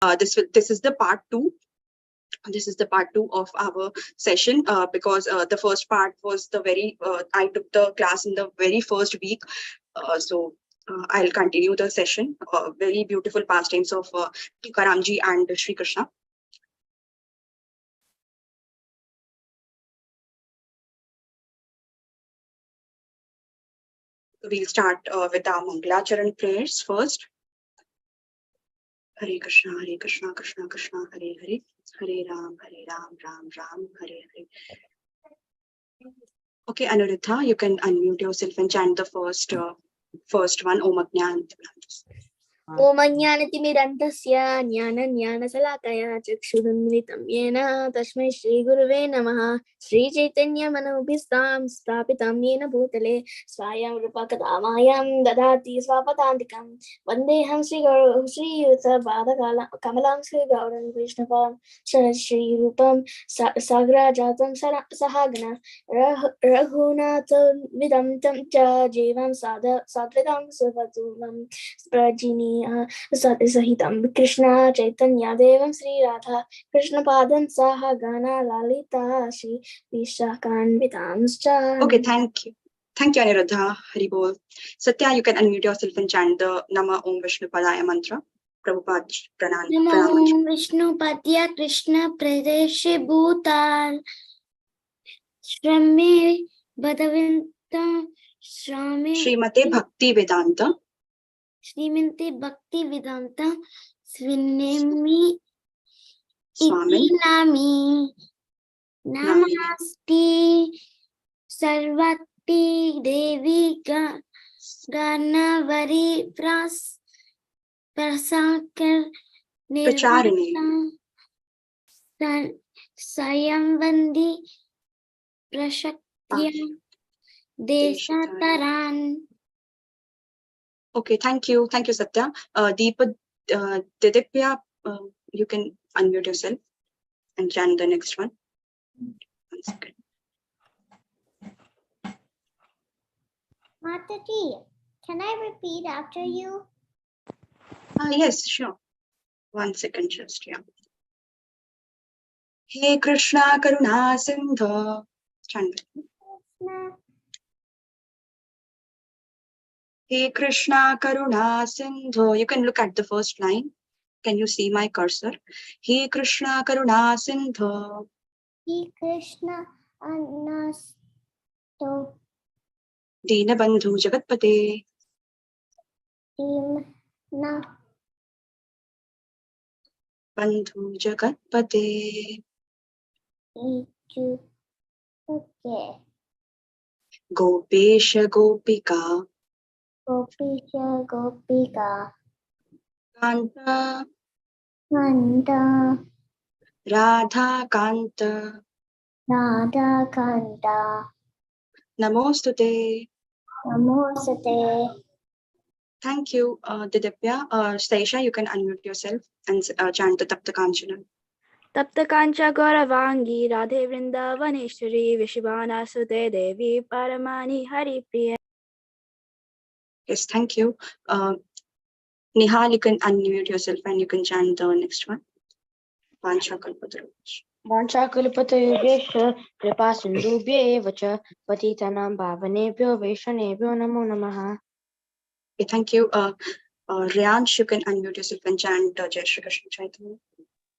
This is the part two. This is the part two of our session because the first part was I took the class in the very first week. So I'll continue the session. Very beautiful pastimes of Tukaramji and Sri Krishna. We'll start with our Mangalacharan prayers first. Hare Krishna, Krishna Krishna, Hare Hare, Hare Ram, Ram Ram, Hare Hare. Okay, Anuruddha, you can unmute yourself and chant the first one, Om Ajnana. Om Ajnanatimirandasya Jnana-Jnana-Salakaya Chakshurunmilitam Yena Tasmai Shri Gurave Namaha Shri Chaitanya Manobhistam Stapitam Yena Bhutale Swayam Rupakadamayam Dadati Swapatantikam Vandeham Shri Guru Shri Yuta Bhadakala Kamalam Shri Gauram Krishnapam Shri Rupam Sagra Jatam Sahagana Raghunatham Vidamtam Cha Jivam Sadvidam Suvatulam Prajini Sahitam Krishna Chaitanya Devam Sri Radha Krishna Padan Saha Gana Lalita Shri Vishakan Vitamscha. Okay, thank you. Thank you, Aniruddha. Haribol. Satya, you can unmute yourself and chant the Nama Om Vishnu Padaya mantra. Prabhupada Pranam. Nama Om Vishnu Padya Krishna Pradeshe Bhutan Shrame Bhadavinta Shrame Srimate Bhakti Vedanta Srimante Bhakti Vedanta Svinemi Swami Nami Namaste Sarvati Devi Ganavari Prasakar Pracharini Sayamvandi Prashaktya Deshataran. Okay, thank you. Thank you, Satya. Didipya, you can unmute yourself and chant the next one. 1 second. Mataji, can I repeat after you? Yes, sure. 1 second, just, yeah. Hey Krishna Karuna Sindhu. Chant. Hey Krishna Karuna Sindhu. You can look at the first line. Can you see my cursor? Hey Krishna Karuna Sindhu. He Krishna Anasto Dinabandhu Jagatpate. Dimna Bandhu Jagatpate. Ichu. Okay. Gopesha Gopika. Gopisha Gopika. Kanta. Kanta. Radha Kanta. Radha Kanta. Namostute. Namosate. Thank you, Didipya. Staisha, you can unmute yourself and chant the Tapta Kanchana. Tapta Kancha Gauravangi Radhe Vrindavaneshwari Vishivana Sute Devi Paramani Hari Priya. Yes, thank you. Nihal, you can unmute yourself and you can chant the next one. Vanchakalpatarubyesha kripa sindhubhyev cha patitanam pavanebhyo vaishnavebhyo namo namaha. Okay, thank you. Riyansh, you can unmute yourself and chant Jai Shri Krishna Chaitanya.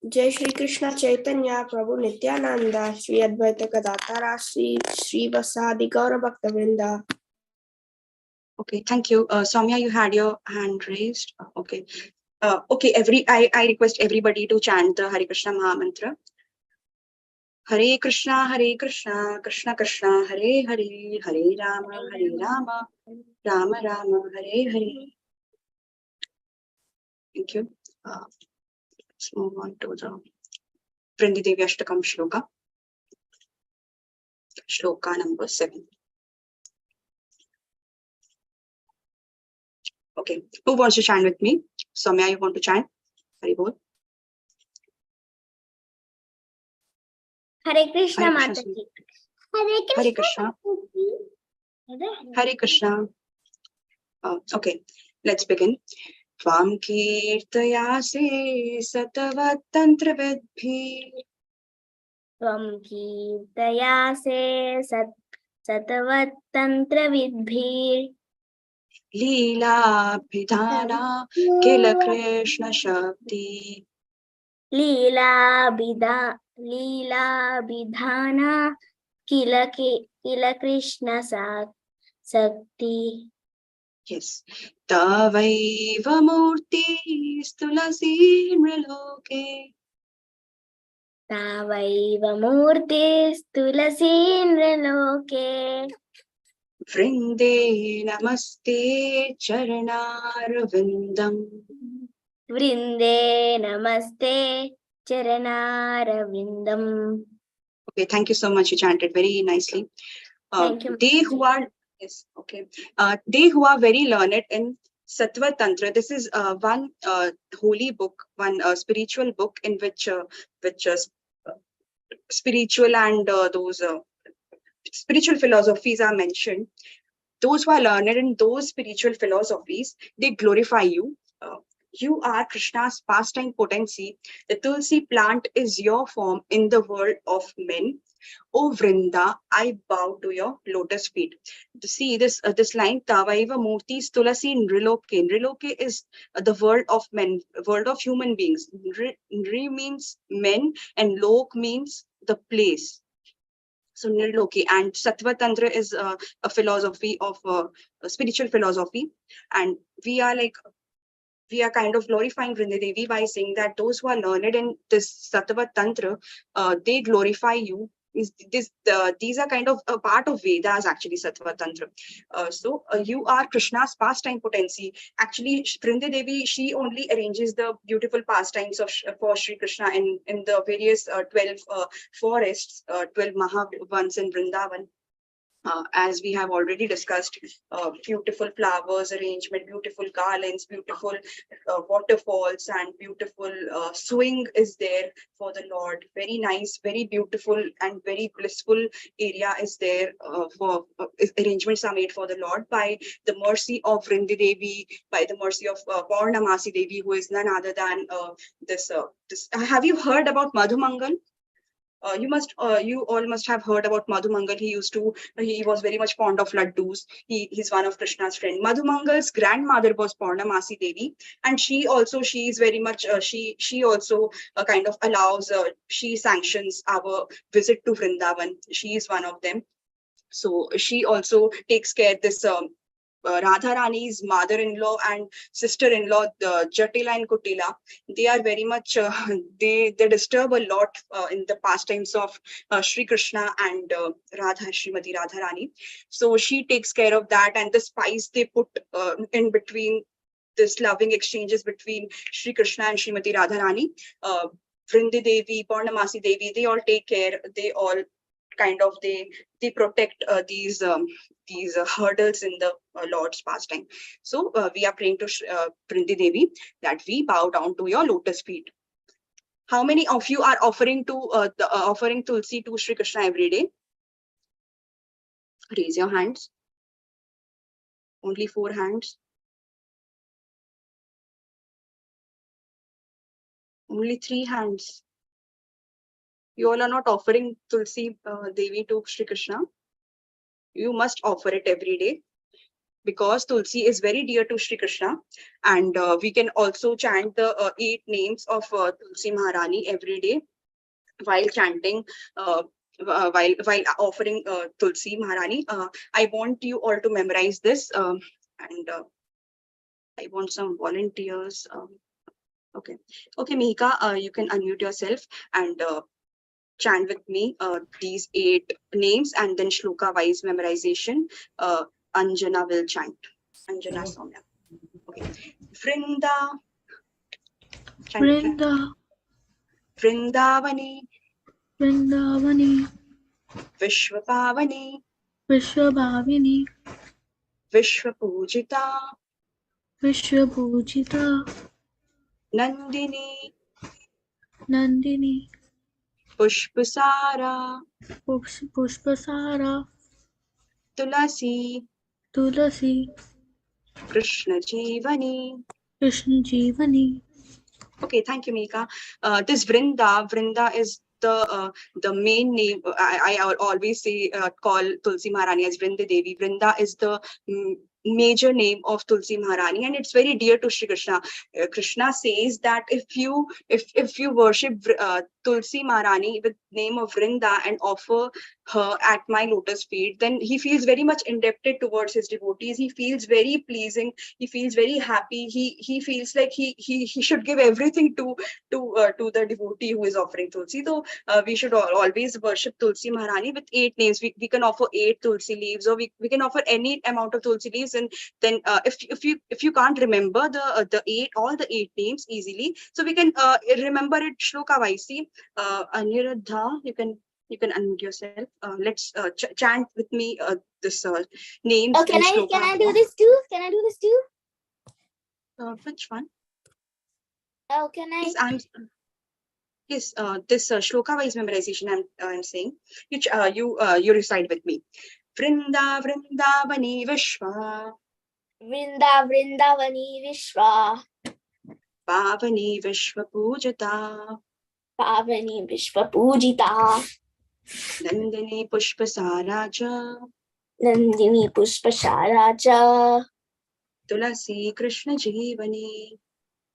Jai Shri Krishna Chaitanya Prabhu Nityananda Shri Advaita Gadatara Shri Vasadi Gaura Bhaktavrinda. Okay, thank you. Soumya, you had your hand raised. Okay. Okay, I request everybody to chant the Hare Krishna Maha Mantra. Hare Krishna, Krishna Krishna, Hare Hare, Hare Rama, Rama Rama, Hare Hare. Thank you. Let's move on to the Vrindi Devi Ashtakam Shloka. Shloka number 7. Okay, who wants to chant with me? Soumya, you want to chant? Haribol. Hare Krishna Mataji. Hare Krishna. Hare Krishna. Okay, let's begin. Tvam kirtayase satavat tantra vidbhi त्वं कीर्तयासे सतवत्तन्त्रविद्भिः लीलाभिधाना किल कृष्ण शक्ति लीलाभिधाना किल कृष्ण शक्ति Yes. Tavaiva murti stulasi mriloke तावैव मूर्तिस्तुलसीन्द्रलोके vrinde namaste charanaravindam. वृन्दे नमस्ते चरणारविन्दम् Okay, thank you so much. You chanted very nicely. Thank you. They who are yes, okay. They who are very learned in Sattva Tantra. This is one holy book, one spiritual book in which spiritual and those spiritual philosophies are mentioned. Those who are learned in those spiritual philosophies, they glorify you. You are Krishna's pastime potency. The Tulsi plant is your form in the world of men. O Vrinda, I bow to your lotus feet. To see this line, Tavaiva Murti Tulasi Nriloke. Nriloke is the world of men, world of human beings. Nri means men and Lok means the place. So Nirloki and Sattva Tantra is a philosophy of a spiritual philosophy, and we are like we are kind of glorifying Vrindadevi by saying that those who are learned in this Sattva Tantra, they glorify you. These are kind of a part of Vedas actually, Sattva Tantra. You are Krishna's pastime potency. Actually, Vrindadevi, she only arranges the beautiful pastimes of for Sri Krishna in the various 12 forests, 12 Mahavans in Vrindavan. As we have already discussed, beautiful flowers arrangement, beautiful garlands, beautiful waterfalls, and beautiful swing is there for the Lord. Very nice, very beautiful, and very blissful area is there for arrangements are made for the Lord by the mercy of Vrindi Devi, by the mercy of Purnamasi Devi, who is none other than this. Have you heard about Madhumangal? You all must have heard about Madhumangal. He was very much fond of laddus. He's one of Krishna's friend. Madhumangal's grandmother was Purnamasi Devi, and she is very much, she also kind of allows, she sanctions our visit to Vrindavan. She is one of them. So she also takes care this Radharani's mother-in-law and sister-in-law, the Jatila and Kutila. They are very much they disturb a lot in the pastimes of Sri Krishna and Srimati Radharani. So she takes care of that, and the spice they put in between this loving exchanges between Sri Krishna and Srimati Radharani. Vrindi Devi, Purnamasi Devi, they all take care. They all kind of they protect these hurdles in the Lord's pastime. So we are praying to Vrindi Devi that we bow down to your lotus feet. How many of you are offering to offering Tulsi to Sri Krishna every day? Raise your hands. Only 4 hands. Only 3 hands. You all are not offering Tulsi Devi to Sri Krishna. You must offer it every day, because Tulsi is very dear to Sri Krishna, and we can also chant the 8 names of Tulsi Maharani every day while chanting, while offering Tulsi Maharani. I want you all to memorize this, and I want some volunteers. Okay, Mihika, you can unmute yourself and chant with me these 8 names, and then shloka wise memorization. Anjana will chant. Anjana Soumya. Okay. Vrinda. Chant it. Vrinda, Vrindavani. Vrindavani, Vishwapavani. Vishwabhavini, Vishwapujita. Vishwabhujita, Nandini. Nandini, Pushpasara. Pushpasara, Tulasi. Tulasi, Krishna Jivani. Krishna Jeevani. Okay, thank you, Mika. This Vrinda is the main name. I always say call Tulsi Maharani as Vrinda Devi. Vrinda is the major name of Tulsi Maharani, and it's very dear to Shri Krishna. Krishna says that if you worship Tulsi Maharani with name of Vrinda and offer her at my lotus feet, then he feels very much indebted towards his devotees. He feels very pleasing. He feels very happy. He feels like he should give everything to the devotee who is offering Tulsi. So we should always worship Tulsi Maharani with 8 names. We can offer 8 Tulsi leaves, or we can offer any amount of Tulsi leaves. And then if you can't remember the all the 8 names easily, so we can remember it shloka wise. See, Aniruddha, you can unmute yourself. Let's chant with me this names Oh, and shloka. can I do this too? Can I do this too? Which one? Oh, can I? Yes, this shloka wise memorization I'm saying. You recite with me. Vrinda Vrindavani Vishwa Vrindavani Vishwa Pavani Vishwa Pujata Pavani Vishwa Pujita Nandini Pushpasaraja Nandini Pushpasharaja Tulasi Krishna Jeevani.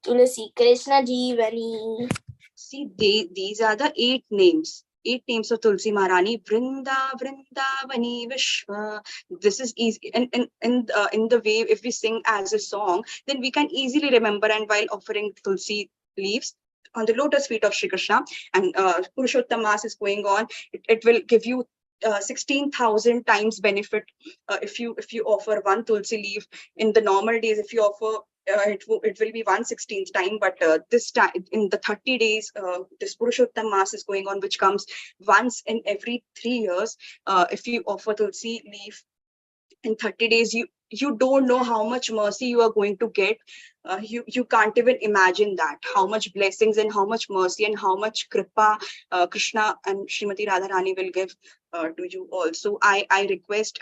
Tulasi Krishna Jeevani. See, these are the 8 names. 8 names of Tulsi Maharani. Vrinda, Vrindavani, Vishwa. This is easy. And in the way, if we sing as a song, then we can easily remember. And while offering Tulsi leaves on the lotus feet of Shri Krishna, and Purushottam Mass is going on, it will give you 16,000 times benefit if you offer one Tulsi leaf. In the normal days, if you offer it will be 1/16th time, but this time in the 30 days, this Purushottam Mass is going on, which comes once in every 3 years. If you offer Tulsi leaf in 30 days, you don't know how much mercy you are going to get. You can't even imagine that, how much blessings and how much mercy and how much kripa Krishna and Srimati Radharani will give to you also. I request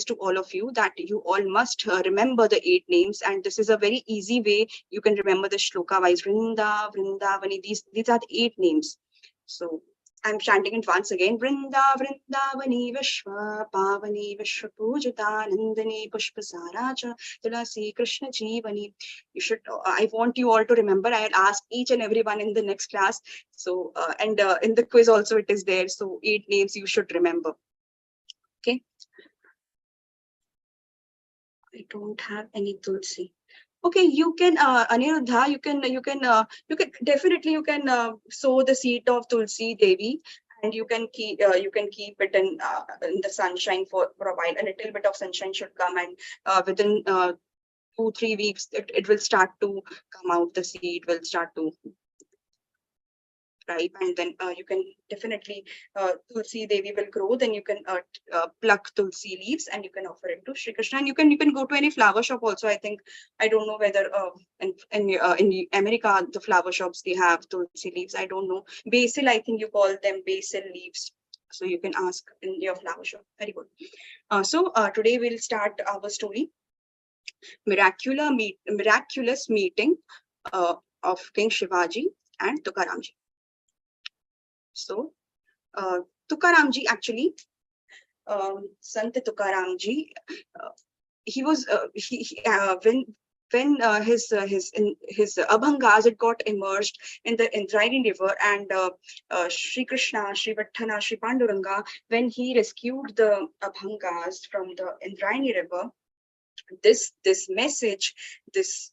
to all of you that you all must remember the 8 names, and this is a very easy way you can remember the shloka wise. Vrinda, Vrindavani, these are the 8 names. So I'm chanting it once again. Vrinda, Vrindavani, Vishwa, Pavani, Vishwa Pujita, Nandini, Pushpasaraja, Tulasi, Krishna Jeevani. You should, I want you all to remember. I'll ask each and everyone in the next class. So, and in the quiz also it is there. So 8 names you should remember. Okay. I don't have any Tulsi. Okay, you can Aniruddha, you can definitely you can sow the seed of Tulsi Devi, and you can keep it in the sunshine for a while. A little bit of sunshine should come, and within 2-3 weeks it will start to come out. The seed will start to ripe, and then you can definitely Tulsi Devi will grow. Then you can pluck Tulsi leaves and you can offer it to Shri Krishna. And you can go to any flower shop also. I think, I don't know whether in America the flower shops they have Tulsi leaves. I don't know. Basil, I think you call them basil leaves. So you can ask in your flower shop. Very good. So today we'll start our story. Miraculous meeting of King Shivaji and Tukaramji. So, Tukaramji actually, Sant Tukaramji, he was when his abhangas had got immersed in the Indrayani river, and Sri Krishna, Sri Vattana, Sri Panduranga, when he rescued the abhangas from the Indrayani river, this message, this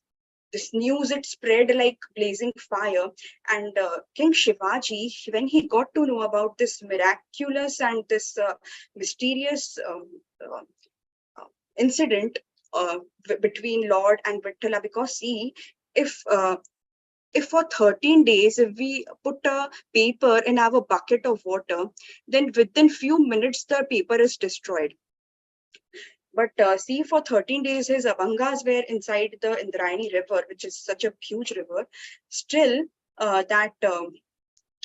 news, it spread like blazing fire. And King Shivaji, when he got to know about this miraculous and this mysterious incident between Lord and Vittala, because see, if for 13 days, if we put a paper in our bucket of water, then within few minutes the paper is destroyed. But see, for 13 days, his abhangas were inside the Indrayani river, which is such a huge river. Still, those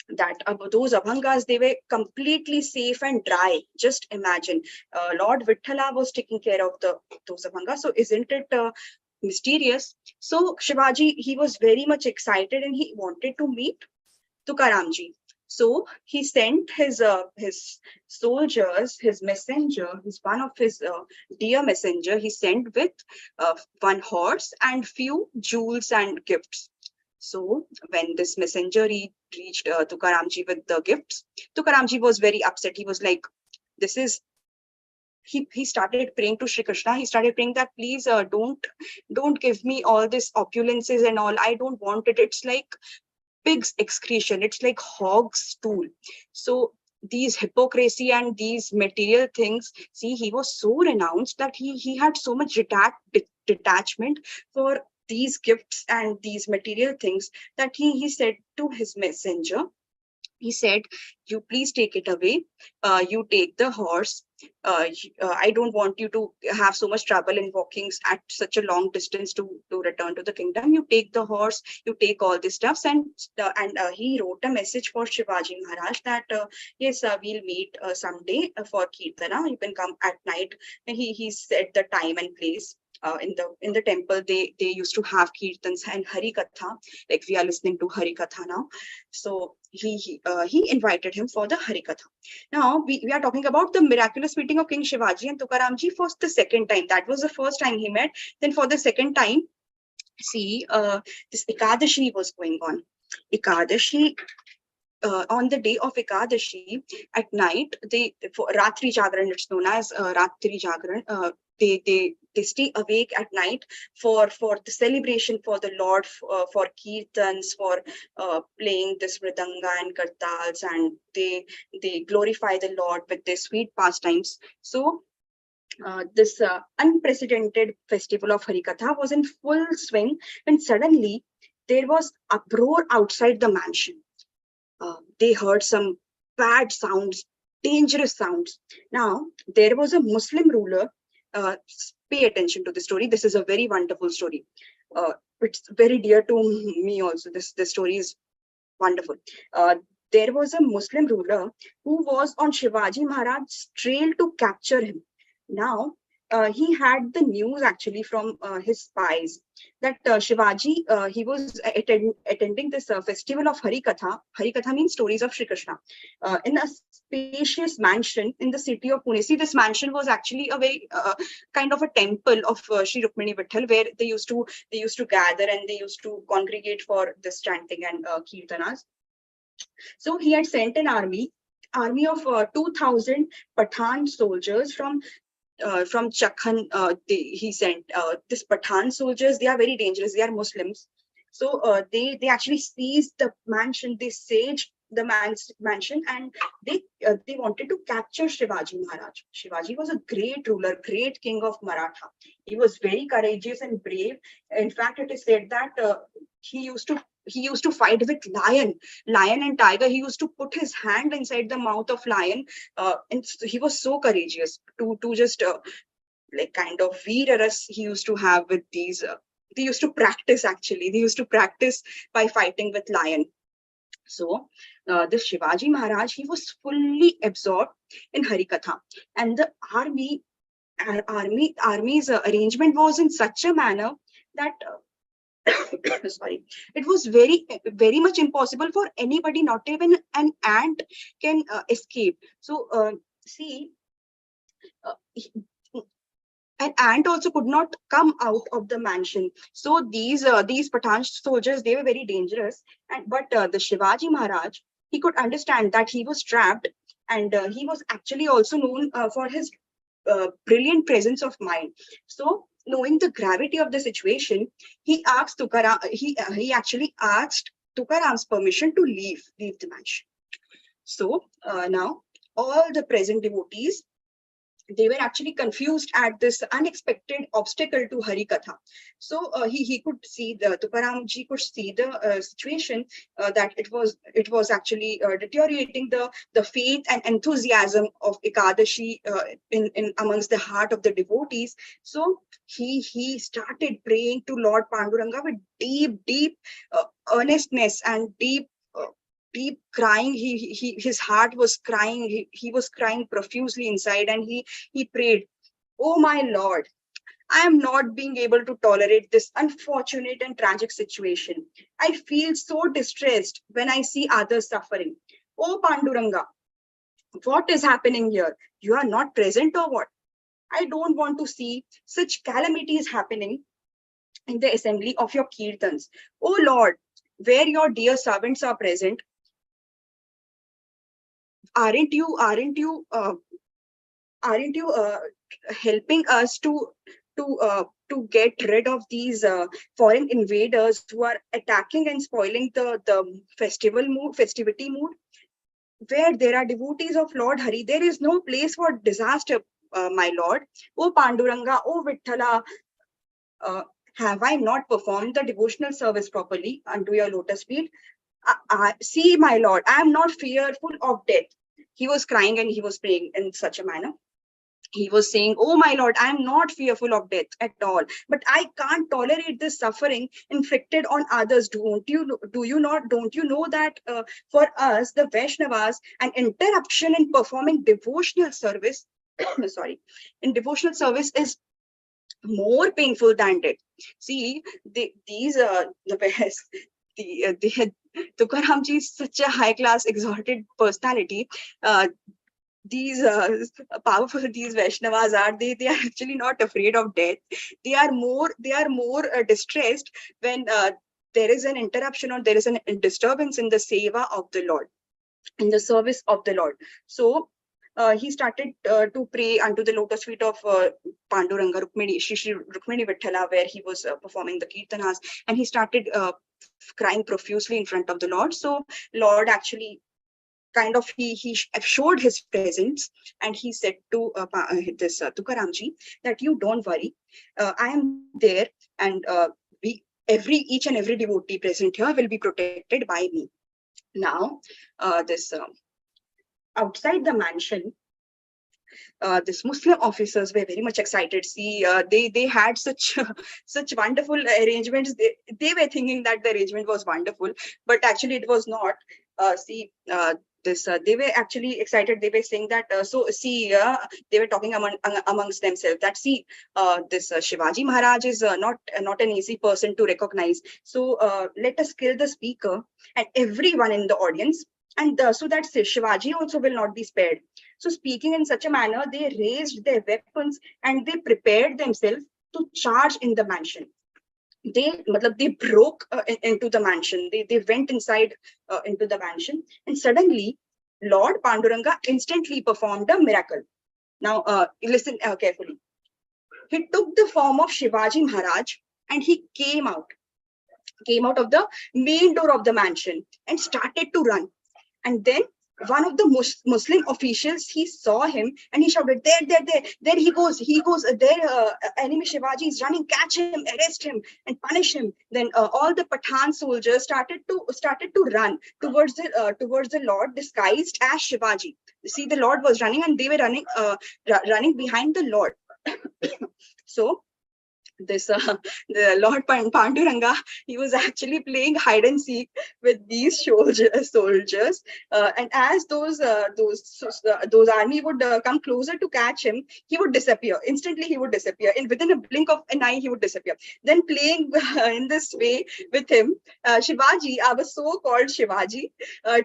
abhangas, they were completely safe and dry. Just imagine, Lord Vittala was taking care of those abhangas. So isn't it mysterious. So Shivaji, he was very much excited and he wanted to meet Tukaramji. So he sent his soldiers, his messenger, his one of his dear messenger. He sent with one horse and few jewels and gifts. So when this messenger reached Tukaramji with the gifts, Tukaramji was very upset. He was like, "This is." He started praying to Shri Krishna. He started praying that please don't give me all this opulences and all. I don't want it. It's like pig's excretion. It's like hog's stool. So these hypocrisy and these material things, see, he was so renounced that he had so much detachment for these gifts and these material things that he said to his messenger. He said, "You please take it away. You take the horse. I don't want you to have so much trouble in walking at such a long distance to return to the kingdom. You take the horse. You take all these stuffs." And he wrote a message for Shivaji Maharaj that yes, we'll meet someday for Kirtana. You can come at night. And he said the time and place. In the temple, they used to have kirtans and Hari Katha, like we are listening to Hari Katha now. So he invited him for the Hari Katha. Now we are talking about the miraculous meeting of King Shivaji and Tukaramji for the second time. That was the first time he met. Then for the second time, see, this Ekadashi was going on. Ekadashi. On the day of Ekadashi, at night, for Ratri Jagran, it's known as Ratri Jagran. They stay awake at night for the celebration for the Lord, for kirtans, for playing this mridanga and kartals, and they glorify the Lord with their sweet pastimes. So this unprecedented festival of Harikatha was in full swing when suddenly there was uproar outside the mansion. They heard some bad sounds, dangerous sounds. Now, there was a Muslim ruler. Pay attention to the story. This is a very wonderful story. It's very dear to me also. This story is wonderful. There was a Muslim ruler who was on Shivaji Maharaj's trail to capture him. Now, he had the news actually from his spies that Shivaji, he was attending this festival of Hari Katha. Hari Katha means stories of Shri Krishna. In a spacious mansion in the city of Pune. See, this mansion was actually a very kind of a temple of Shri Rukmini Vitthal, where they used to gather and they used to congregate for this chanting and kirtanas. So he had sent an army of 2,000 Pathan soldiers from Chakhan. He sent this Pathan soldiers. They are very dangerous. They are Muslims. So they actually seized the mansion. They sieged the mansion, and they wanted to capture Shivaji Maharaj. Shivaji was a great ruler, great king of Maratha. He was very courageous and brave. In fact, it is said that he used to fight with lion and tiger. He used to put his hand inside the mouth of lion, and he was so courageous to just like kind of veeraras he used to have with these. They used to practice actually. They used to practice by fighting with lion. So this Shivaji Maharaj, he was fully absorbed in Harikatha, and the army's arrangement was in such a manner that sorry, it was very much impossible for anybody. Not even an ant can escape. So see, uh, an ant also could not come out of the mansion. So these Pathan soldiers, they were very dangerous. But the Shivaji Maharaj, he could understand that he was trapped, and he was actually also known for his brilliant presence of mind. So knowing the gravity of the situation, he actually asked Tukaram's permission to leave the mansion. So now all the present devotees, they were actually confused at this unexpected obstacle to Hari Katha. So he could see, the Tukaramji could see the situation, that it was actually deteriorating the faith and enthusiasm of Ekadashi in amongst the heart of the devotees. So he started praying to Lord Panduranga with deep earnestness and deep crying. His heart was crying. He was crying profusely inside, and he prayed, "Oh my Lord, I am not being able to tolerate this unfortunate and tragic situation. I feel so distressed when I see others suffering. Oh Panduranga, what is happening here? You are not present or what? I don't want to see such calamities happening in the assembly of your kirtans. Oh Lord, where your dear servants are present, aren't you aren't you helping us to get rid of these foreign invaders who are attacking and spoiling the festivity mood? Where there are devotees of Lord Hari, there is no place for disaster, my lord. Oh Panduranga, oh Vithala, uh, have I not performed the devotional service properly unto your lotus feet? See, my lord, I am not fearful of death. He was crying and he was praying in such a manner. He was saying, oh my lord, I am not fearful of death at all, but I can't tolerate this suffering inflicted on others. Don't you know that for us, the Vaishnavas, an interruption in performing devotional service, sorry, in devotional service is more painful than death. See, the best. They had Tukaram ji is such a high class exalted personality. These powerful these Vaishnavas are, they are actually not afraid of death. They are more distressed when there is an interruption or there is a disturbance in the seva of the Lord, in the service of the Lord. So he started to pray unto the lotus feet of Panduranga Rukmini, Shri Rukmini Vithala, where he was performing the kirtanas, and he started crying profusely in front of the Lord. So Lord actually kind of he showed his presence, and he said to this Tukaramji that you don't worry, I am there, and each and every devotee present here will be protected by me. Now, this outside the mansion, this Muslim officers were very much excited. See, they had such such wonderful arrangements. They were thinking that the arrangement was wonderful, but actually it was not. See, this they were actually excited. They were saying that so see, they were talking amongst themselves that see, this Shivaji Maharaj is not an easy person to recognize. So let us kill the speaker and everyone in the audience, and so that Shivaji also will not be spared. So speaking in such a manner, they raised their weapons and they prepared themselves to charge in the mansion. They broke into the mansion. They went inside into the mansion, and suddenly Lord Panduranga instantly performed a miracle. Now listen carefully. He took the form of Shivaji Maharaj and he came out of the main door of the mansion and started to run. And then one of the Muslim officials, he saw him and he shouted, there he goes, there, enemy Shivaji is running, catch him, arrest him, and punish him. Then all the Pathan soldiers started to run towards the Lord disguised as Shivaji. See, the Lord was running and they were running behind the Lord. So this the Lord Panduranga, he was actually playing hide and seek with these soldiers, and as those army would come closer to catch him, he would disappear instantly. He would disappear in within a blink of an eye. He would disappear. Then playing in this way with him, Shivaji, our so-called Shivaji,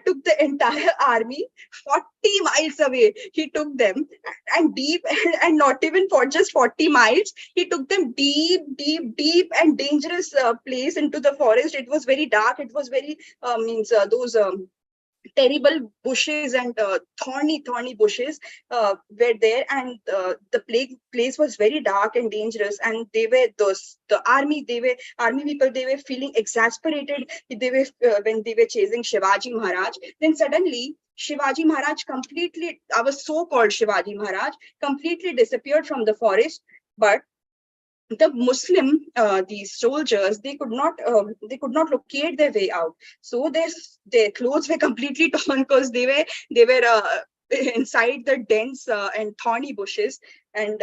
took the entire army 40 miles away. He took them and deep and not even for just 40 miles. He took them deep and dangerous place into the forest. It was very dark. It was very those terrible bushes and thorny bushes were there, and the place was very dark and dangerous. And the army people, they were feeling exasperated. They were when they were chasing Shivaji Maharaj. Then suddenly Shivaji Maharaj completely, our so-called Shivaji Maharaj, completely disappeared from the forest. But the Muslim, these soldiers, they could not locate their way out. So their clothes were completely torn because they were inside the dense and thorny bushes. And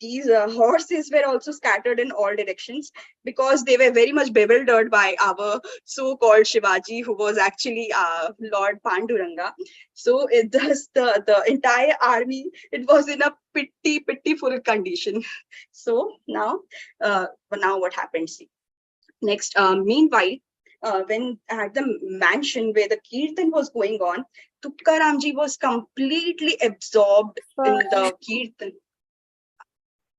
these horses were also scattered in all directions because they were very much bewildered by our so-called Shivaji, who was actually Lord Panduranga. So it does the entire army, it was in a pitiful condition. So now what happened? See, next, meanwhile, when at the mansion where the kirtan was going on, Tukaramji was completely absorbed in the kirtan.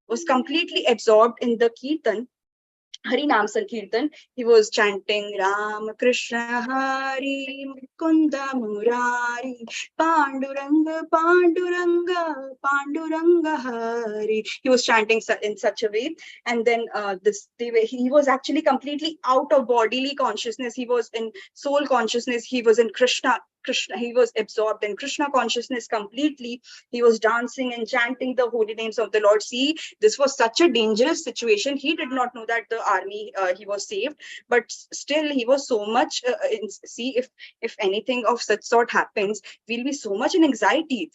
Was completely absorbed in the kirtan, Harinam Sankirtan. He was chanting Ram Krishna Hari Mukunda Murari Panduranga Panduranga Panduranga Hari. He was chanting in such a way, and then he was actually completely out of bodily consciousness. He was in soul consciousness. He was in Krishna. He was absorbed in Krishna consciousness completely. He was dancing and chanting the holy names of the Lord. See, this was such a dangerous situation. He did not know that the army, he was saved, but still he was so much see, if anything of such sort happens, we'll be so much in anxiety,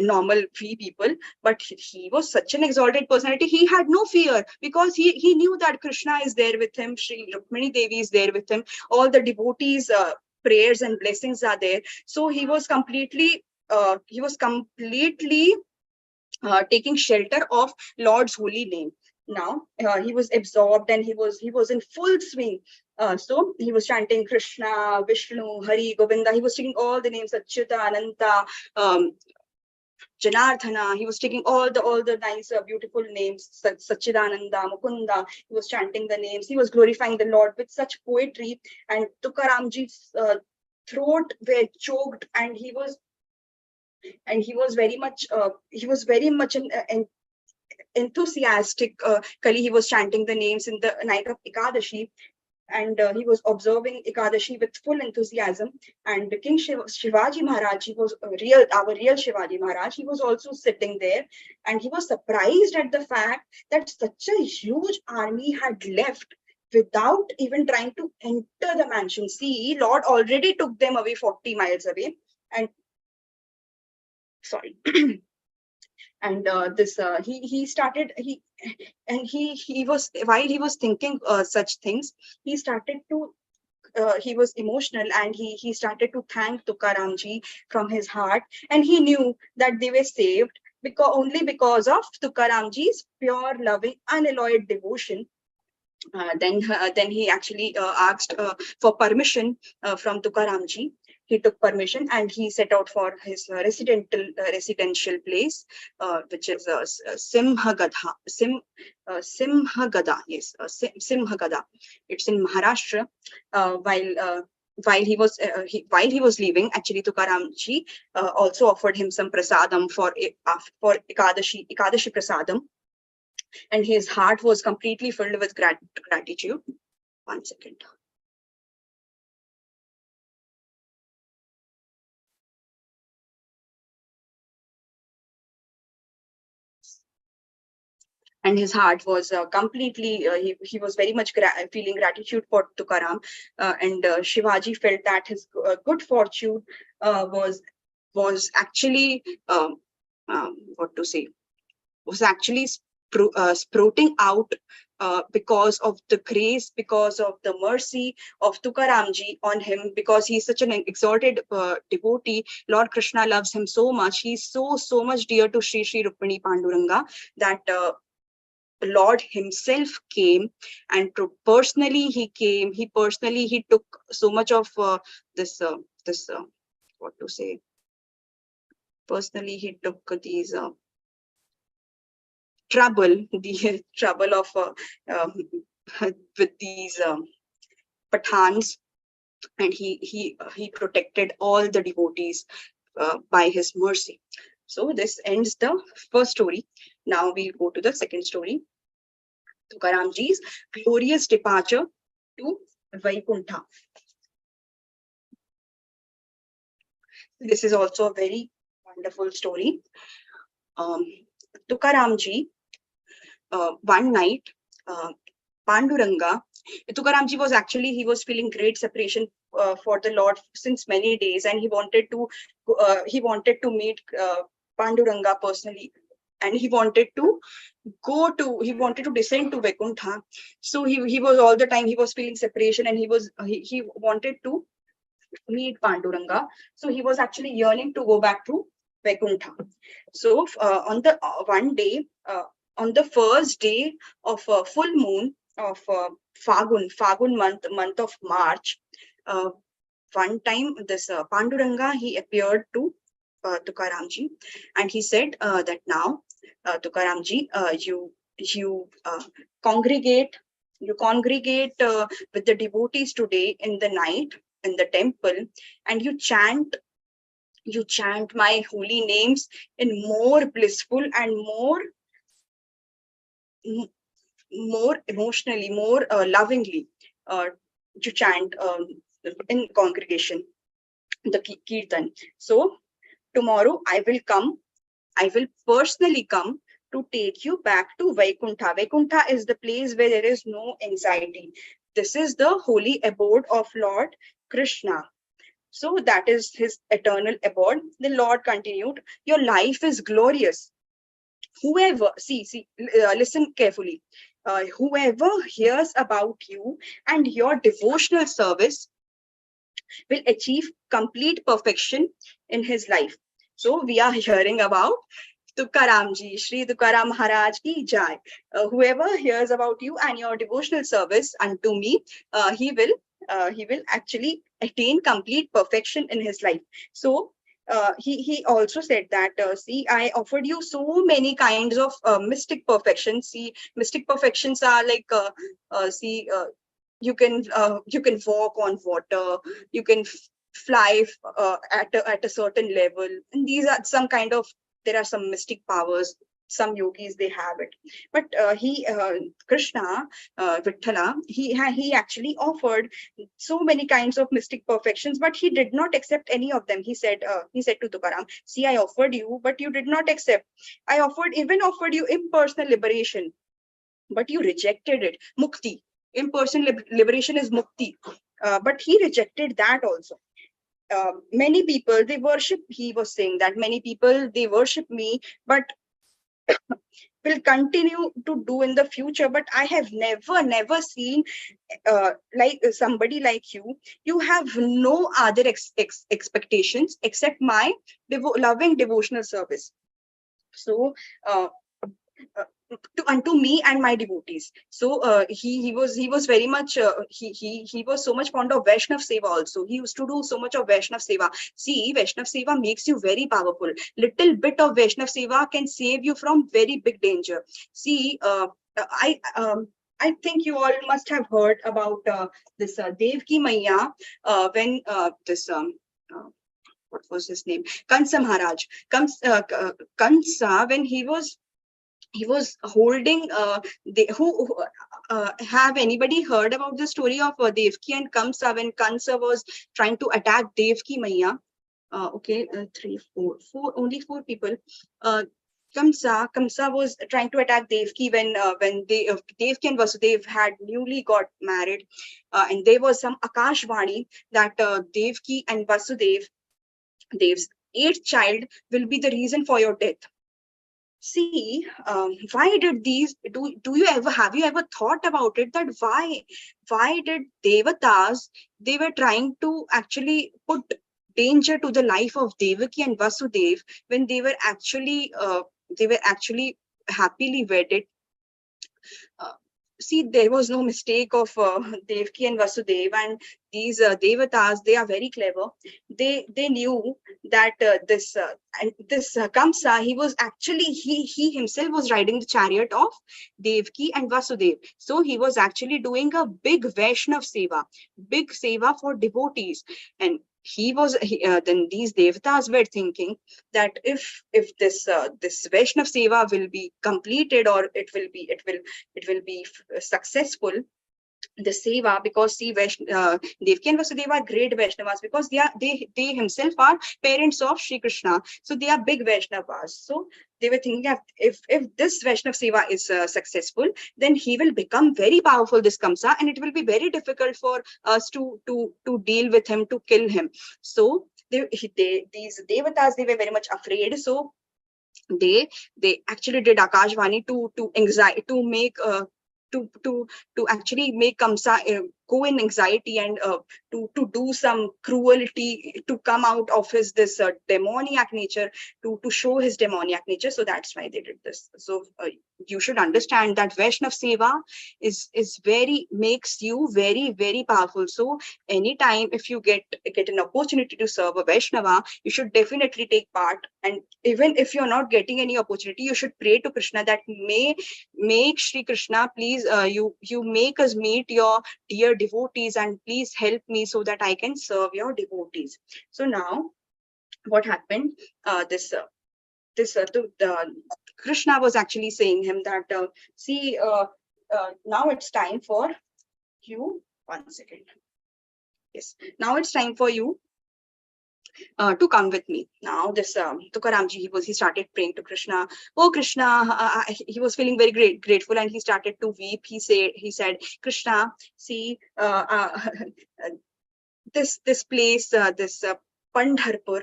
normal free people. But he was such an exalted personality. He had no fear because he knew that Krishna is there with him, Shri Rukmini Devi is there with him, all the devotees prayers and blessings are there. So he was completely taking shelter of Lord's holy name. Now he was absorbed and he was in full swing. So he was chanting Krishna, Vishnu, Hari, Govinda. He was taking all the names, Achyuta, Ananta, Janardhana. He was taking all the nice, beautiful names, Sachidananda, Mukunda. He was chanting the names. He was glorifying the Lord with such poetry. And Tukaramji's throat were choked, and he was very much enthusiastic. Kali, he was chanting the names in the night of Ekadashi, and he was observing Ekadashi with full enthusiasm. And King Shivaji Maharaj, he was our real Shivaji Maharaj. He was also sitting there, and he was surprised at the fact that such a huge army had left without even trying to enter the mansion. See, Lord already took them away 40 miles away, and sorry. And he was, while he was thinking such things, he started to he was emotional, and he started to thank Tukaramji from his heart, and he knew that they were saved because of Tukaramji's pure, loving, unalloyed devotion. Then he actually asked for permission from Tukaramji. He took permission and he set out for his residential place, which is Simhagada. Simhagada, yes, Simhagada. It's in Maharashtra. While he was leaving, actually Tukaramji also offered him some prasadam for Ekadashi prasadam, and his heart was completely filled with gratitude. 1 second. And his heart was completely, he was very much feeling gratitude for Tukaram. And Shivaji felt that his good fortune was actually, what to say, was actually sprouting out because of the grace, because of the mercy of Tukaramji on him, because he's such an exalted devotee. Lord Krishna loves him so much. He's so much dear to Sri Rukmini Panduranga that Lord himself came, and personally he came. He took so much of this what to say. Personally, he took these the trouble of with these Pathans, and he protected all the devotees by his mercy. So this ends the first story. Now we go to the second story. Tukaramji's glorious departure to Vaikuntha. This is also a very wonderful story. Tukaramji, one night, Panduranga, Tukaramji was actually, he was feeling great separation for the Lord since many days, and he wanted to meet Panduranga personally. and he wanted to descend to Vaikuntha. So he was all the time, he was feeling separation, and he wanted to meet Panduranga. So he was actually yearning to go back to Vaikuntha. So on the one day, on the first day of full moon of Fagun month of March, uh, one time this Panduranga, he appeared to Tukaramji, and he said that now, Tukaramji, you congregate with the devotees today in the night in the temple, and you chant my holy names in more blissful and more emotionally, more lovingly. You chant in congregation the kirtan. So tomorrow I will personally come to take you back to Vaikuntha. Vaikuntha is the place where there is no anxiety. This is the holy abode of Lord Krishna. So that is his eternal abode. The Lord continued, your life is glorious. Whoever, listen carefully. Whoever hears about you and your devotional service will achieve complete perfection in his life. So we are hearing about Tukaramji, Shri Tukaram Maharaj ki jai. Whoever hears about you and your devotional service unto me, he will actually attain complete perfection in his life. So he also said that see, I offered you so many kinds of mystic perfections. See, mystic perfections are like you can walk on water, you can fly at a certain level, and these are some kind of, there are some mystic powers, some yogis they have it. But he Krishna, Vithala, he actually offered so many kinds of mystic perfections, but he did not accept any of them. He said to Tukaram, see, I offered you, but you did not accept. I offered you impersonal liberation, but you rejected it. Mukti, impersonal liberation is mukti, but he rejected that also. Many people they worship, he was saying that many people they worship me, but will continue to do in the future, but I have never seen like somebody like you have no other expectations except my loving devotional service. So uh, unto me and my devotees. So he was very much he was so much fond of Vaishnav Seva also. He used to do so much of Vaishnav Seva. See, Vaishnav Seva makes you very powerful. Little bit of Vaishnav Seva can save you from very big danger. See, I think you all must have heard about this Devki Maiya when this what was his name? Kansa Maharaj. Kansa, when he was holding have anybody heard about the story of Devki and Kamsa when Kansa was trying to attack Devki Maiya? Okay, only four people. Kamsa was trying to attack Devki when Devki and Vasudev had newly got married, and there was some Akashvani that Devki and Dev's eighth child will be the reason for your death. See, why did these do you ever have you ever thought about it, that why did devatas, they were trying to actually put danger to the life of Devaki and Vasudev when they were actually happily wedded. uh, See, there was no mistake of Devaki and Vasudev, and these devatas, they are very clever. They knew that this Kamsa, he was actually he himself was riding the chariot of Devaki and Vasudev. So he was actually doing a big Vaishnav big seva for devotees, and then these devatas were thinking that if this Vaishnav seva will be completed, or it will be successful, the seva, because see, Devaki and Vasudeva are great Vaishnavas, because they himself are parents of Shri Krishna, so they are big Vaishnavas. So they were thinking that if this Vaishnav seva is successful, then he will become very powerful, this Kamsa, and it will be very difficult for us to deal with him, to kill him. So these devatas, they were very much afraid. So they actually did Akashvani to anxiety, to make to actually make Kamsa go in anxiety and to do some cruelty, to come out of his this demoniac nature, to show his demoniac nature. So that's why they did this. So you should understand that Vaishnav Seva is very, makes you very, very powerful. So anytime if you get an opportunity to serve a Vaishnava, you should definitely take part. And even if you're not getting any opportunity, you should pray to Krishna that make Shri Krishna, please, you make us meet your dear devotees, and please help me so that I can serve your devotees. So now what happened, Krishna was actually saying him that see, now it's time for you, one second, yes, now it's time for you to come with me. Now this Tukaramji, he started praying to Krishna. Oh Krishna, he was feeling very grateful, and he started to weep. He said, Krishna, see, this place, this Pandharpur,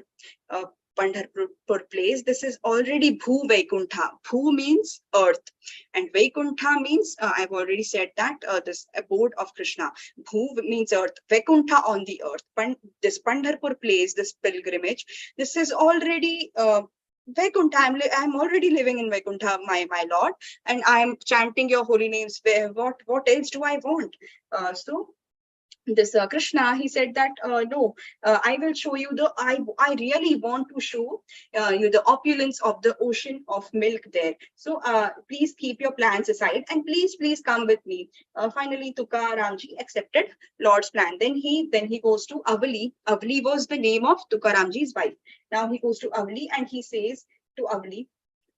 uh, Pandharpur place, this is already Bhu Vaikuntha. Bhu means earth, and Vaikuntha means, I've already said that, this abode of Krishna. Bhu means earth, Vaikuntha on the earth. This Pandharpur place, this pilgrimage, this is already Vaikuntha. I'm already living in Vaikuntha, my Lord, and I'm chanting your holy names. What else do I want? So this Krishna, he said that no, I will show you I really want to show you the opulence of the ocean of milk there. So please keep your plans aside, and please come with me. Finally Tukaramji accepted Lord's plan. Then he goes to Avali. Avali was the name of Tukaramji's wife. Now he goes to Avali, and he says to Avali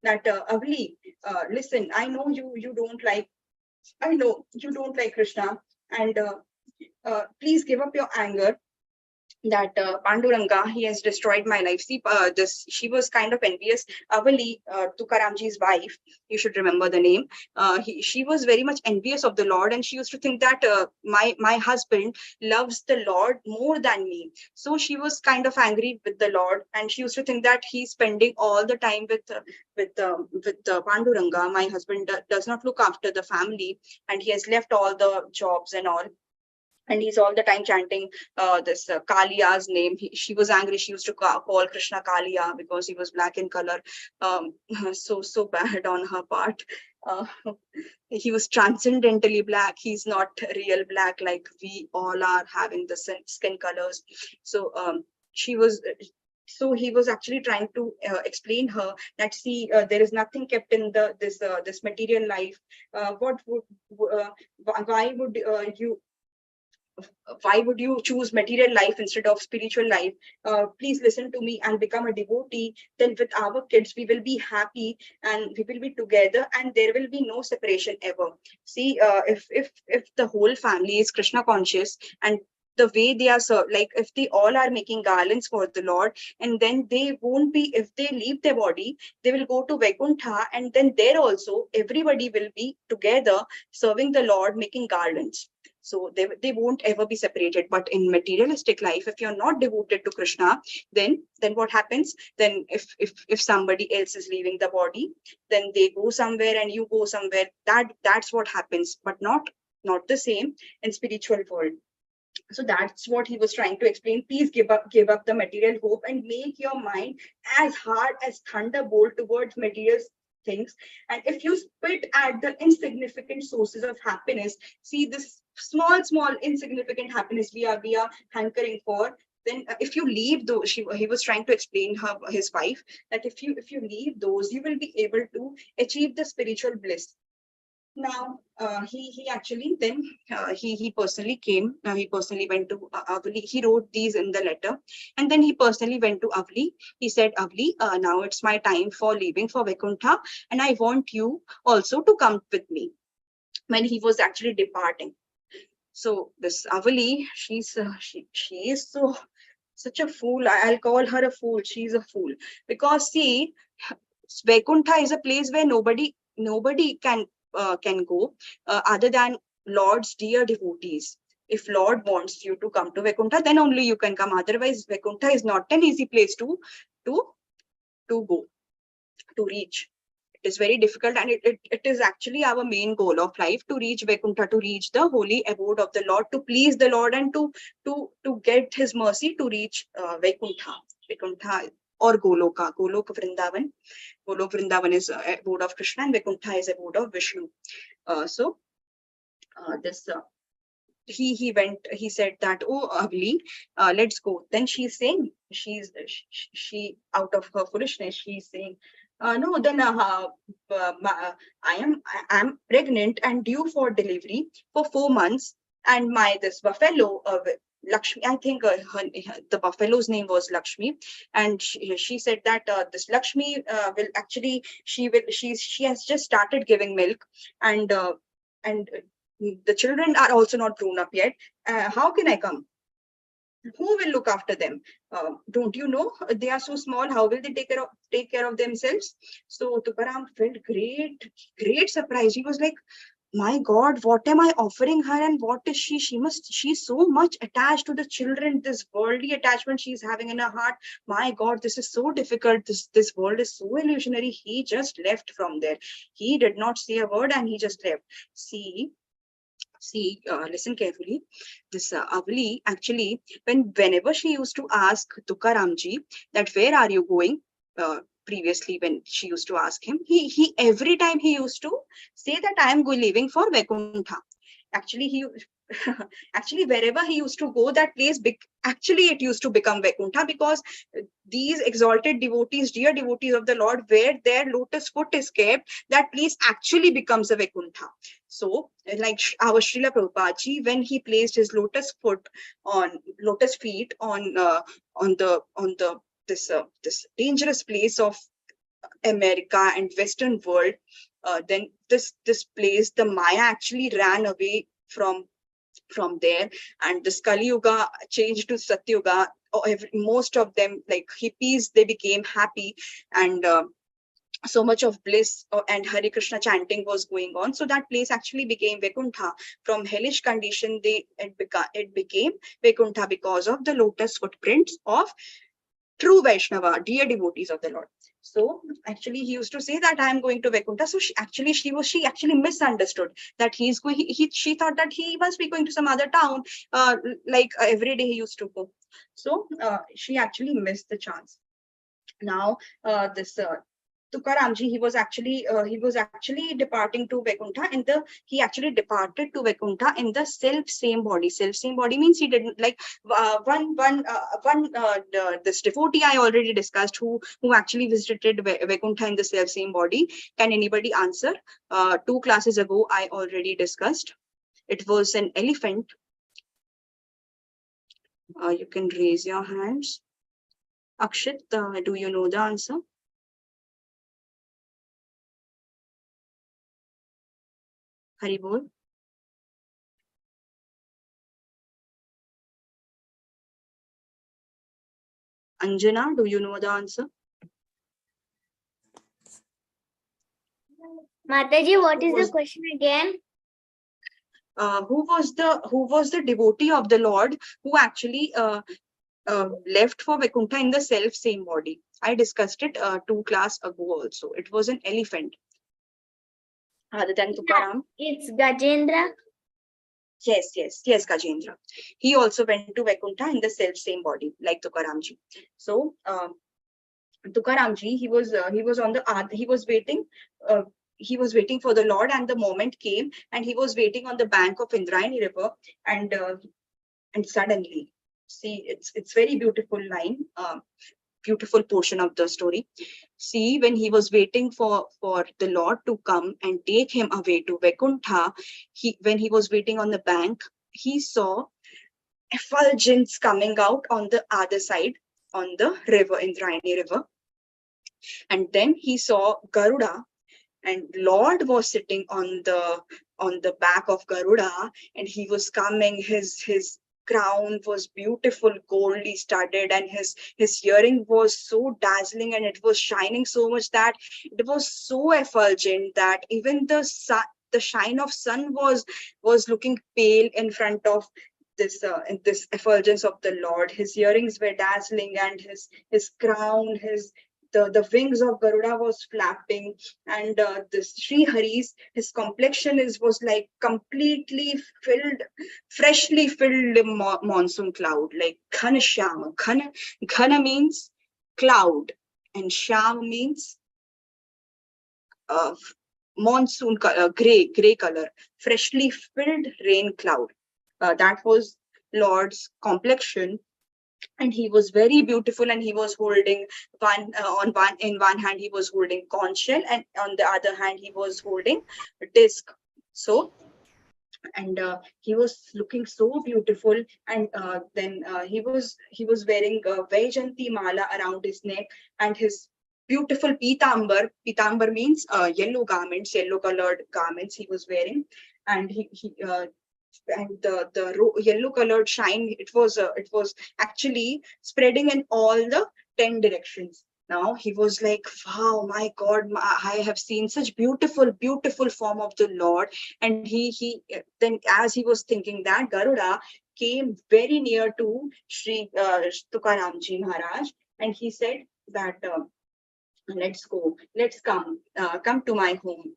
that Avali, listen, I know you don't like, I know you don't like Krishna, and please give up your anger that Panduranga, he has destroyed my life. See, she was kind of envious. Avali, Tukaramji's wife, you should remember the name. She was very much envious of the Lord, and she used to think that my husband loves the Lord more than me. So she was kind of angry with the Lord, and she used to think that he's spending all the time with Panduranga. My husband does not look after the family, and he has left all the jobs and all, and he's all the time chanting this Kaliya's name. She was angry. She used to call Krishna Kaliya because he was black in color. So bad on her part. Uh, he was transcendentally black. He's not real black like we all are, having the skin colors. So she was. So he was actually trying to explain her that, see, there is nothing kept in this material life. What would why would you why would you choose material life instead of spiritual life? Please listen to me and become a devotee. Then with our kids, we will be happy and we will be together, and there will be no separation ever. See, if the whole family is Krishna conscious, and the way they are like if they all are making garlands for the Lord, and then they won't be, if they leave their body, they will go to Vaikuntha, and then there also everybody will be together serving the Lord, making garlands. So they won't ever be separated. But in materialistic life, if you're not devoted to Krishna, then what happens? Then if somebody else is leaving the body, then they go somewhere and you go somewhere. That's what happens, but not the same in spiritual world. So that's what he was trying to explain. Please give up the material hope and make your mind as hard as thunderbolt towards material things. And if you spit at the insignificant sources of happiness, see this small insignificant happiness we are hankering for, then if you leave those, he was trying to explain his wife that if you leave those, you will be able to achieve the spiritual bliss. Now he actually then he personally came. He personally went to Avali. He wrote these in the letter, and then he personally went to Avali. He said, Avali, now it's my time for leaving for Vaikuntha, and I want you also to come with me. When he was actually departing, so this Avali, she is such a fool. I'll call her a fool. She's a fool because see, Vaikuntha is a place where nobody can go other than Lord's dear devotees. If Lord wants you to come to Vaikuntha, then only you can come. Otherwise, Vaikuntha is not an easy place to go. to reach. It is very difficult, and it is actually our main goal of life, to reach Vaikuntha, to reach the holy abode of the Lord, to please the Lord, and to get his mercy, to reach Vaikuntha or Goloka. Vrindavan. Golok Vrindavan is abode of Krishna, and Vaikuntha is abode of Vishnu. So this he went, he said that, oh Avli, let's go. Then she's saying, she out of her foolishness, she's saying, no, then I am pregnant and due for delivery for 4 months, and my this buffalo, Lakshmi, I think the buffalo's name was Lakshmi, and she said that this Lakshmi will actually, she has just started giving milk, and the children are also not grown up yet. How can I come? Who will look after them? Don't you know they are so small? How will they take care of themselves? So Tukaram felt great surprise. He was like, my God, what am I offering her, and what is she? She's so much attached to the children. This worldly attachment she's having in her heart. My God, this is so difficult. This world is so illusionary. He just left from there. He did not say a word, and he just left. Listen carefully. This Avli, actually, whenever she used to ask Tukaramji that where are you going, previously when she used to ask him, he every time he used to say that I am leaving for Vaikuntha. Actually, actually wherever he used to go, that place actually it used to become Vaikuntha, because these exalted devotees, dear devotees of the Lord, where their lotus foot is kept, that place actually becomes a Vaikuntha. So, like our Srila Prabhupada ji, when he placed his lotus feet on this dangerous place of America and Western world, then this place, the Maya actually ran away from there, and this Kali Yuga changed to Satyuga. Most of them, like hippies, they became happy, and so much of bliss and Hare Krishna chanting was going on. So that place actually became Vaikuntha. From hellish condition, it became Vaikuntha because of the lotus footprints of true Vaishnava, dear devotees of the Lord. So actually he used to say that I am going to Vaikuntha. So she actually misunderstood that she thought that he must be going to some other town, like every day he used to go. So she actually missed the chance. Now this Tukaramji, he was actually departing to Vaikuntha, and he actually departed to Vaikuntha in the same body. Same body means he didn't, like this devotee I already discussed, who actually visited Vaikuntha in the same body. Can anybody answer? 2 classes ago I already discussed. It was an elephant. You can raise your hands. Akshit, do you know the answer? Hari bol. Anjana, do you know the answer? Mataji, what Who is was- the question again? who was the devotee of the Lord who actually left for Vaikuntha in the same body? I discussed it 2 class ago also. It was an elephant. Other than Tukaram. It's Gajendra. Yes, Gajendra. He also went to Vaikuntha in the same body, like Tukaramji. So Tukaramji, he was waiting. He was waiting for the Lord, and the moment came, and he was waiting on the bank of Indrayani river, and suddenly, see, it's very beautiful line, beautiful portion of the story. See, when he was waiting for the Lord to come and take him away to Vaikuntha, when he was waiting on the bank, he saw effulgence coming out on the other side, on the river, Indrayani river. And then he saw Garuda, and Lord was sitting on the back of Garuda, and he was coming. His crown was beautiful, goldly studded, and his earring was so dazzling, and it was shining so much that it was so effulgent that even the shine of sun was looking pale in front of this effulgence of the Lord. His earrings were dazzling, and his crown, the wings of Garuda was flapping, and this Sri Hari's, his complexion was like completely filled, freshly filled monsoon cloud, like Ghana Shyama. Ghana means cloud, and Shyam means uh, monsoon color, gray color, freshly filled rain cloud. That was Lord's complexion, and he was very beautiful, and he was holding in one hand he was holding conch shell, and on the other hand he was holding a disc. So, and he was looking so beautiful, and then he was wearing a Vaijanti mala around his neck, and his beautiful pitambar means yellow garments, yellow colored garments he was wearing, and he and the yellow colored shine, it was actually spreading in all the 10 directions. Now he was like, wow, my God, I have seen such beautiful form of the Lord. And he then, as he was thinking that, Garuda came very near to Sri Tukaramji Maharaj, and he said that let's come to my home.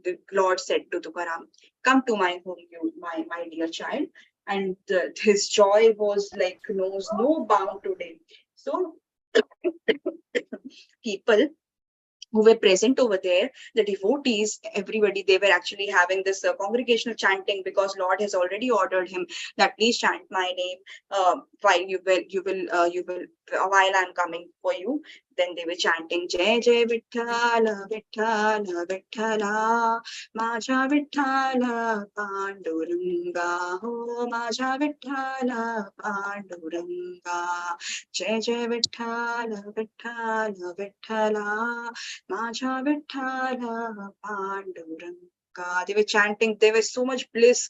The Lord said to Tukaram, come to my home, you my dear child. And his joy was like knows no bound today. So people who were present over there, the devotees, everybody, they were actually having this congregational chanting, because Lord has already ordered him that please chant my name while you will while I'm coming for you. Then they were chanting Jai Jai Vithala Vithala Vithala Maja Vithala Panduranga Ho Maja Vithala Panduranga Jai Jai Vithala Vithala Vithala Maja Vithala Panduranga. They were chanting, there was so much bliss,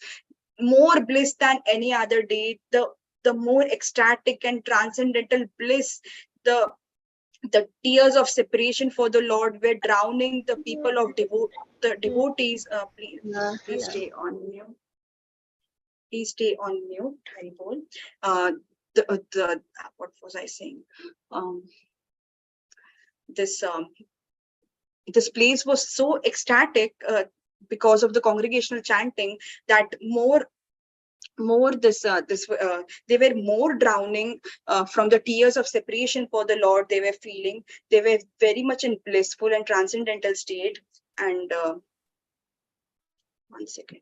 more bliss than any other day. The more ecstatic and transcendental bliss, the tears of separation for the Lord were drowning the people of the devotees. Please stay on mute. Please stay on mute. Haribol. The what was I saying? This place was so ecstatic because of the congregational chanting, that they were more drowning from the tears of separation for the Lord they were feeling. They were very much in blissful and transcendental state. And 1 second.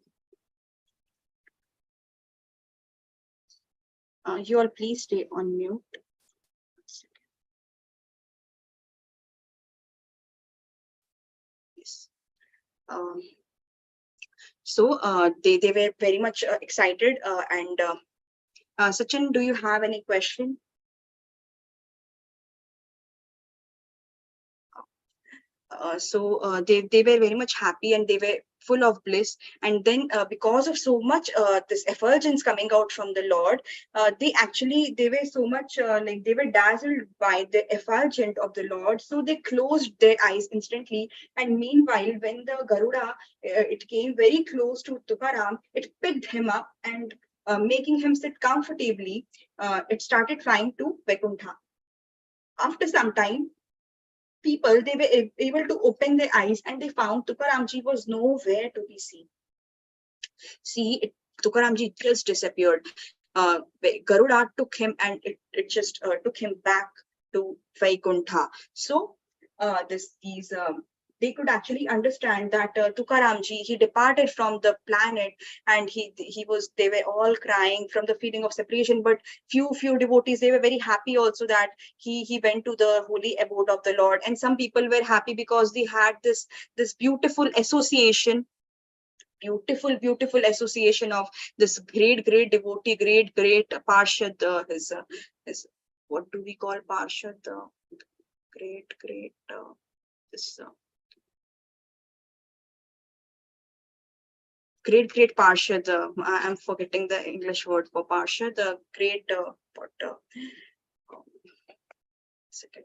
You all please stay on mute. Yes. So they were very much excited. And Sachin, do you have any question? So they were very much happy, and they were full of bliss. And then because of so much this effulgence coming out from the Lord, they were so much like they were dazzled by the effulgence of the Lord, so they closed their eyes instantly. And meanwhile, when the Garuda it came very close to Tukaram, it picked him up, and making him sit comfortably, it started flying to Vaikuntha. After some time, people, they were able to open their eyes, and they found Tukaramji was nowhere to be seen. Tukaramji just disappeared. Garuda took him, and it just took him back to Vaikuntha. So they could actually understand that Tukaramji, he departed from the planet, and they were all crying from the feeling of separation. But few devotees, they were very happy also that he went to the holy abode of the Lord. And some people were happy because they had this beautiful association, beautiful association of this great devotee, great Parshad, his what do we call Parshad, great this great Parshad. I'm forgetting the English word for Parshad. The great second.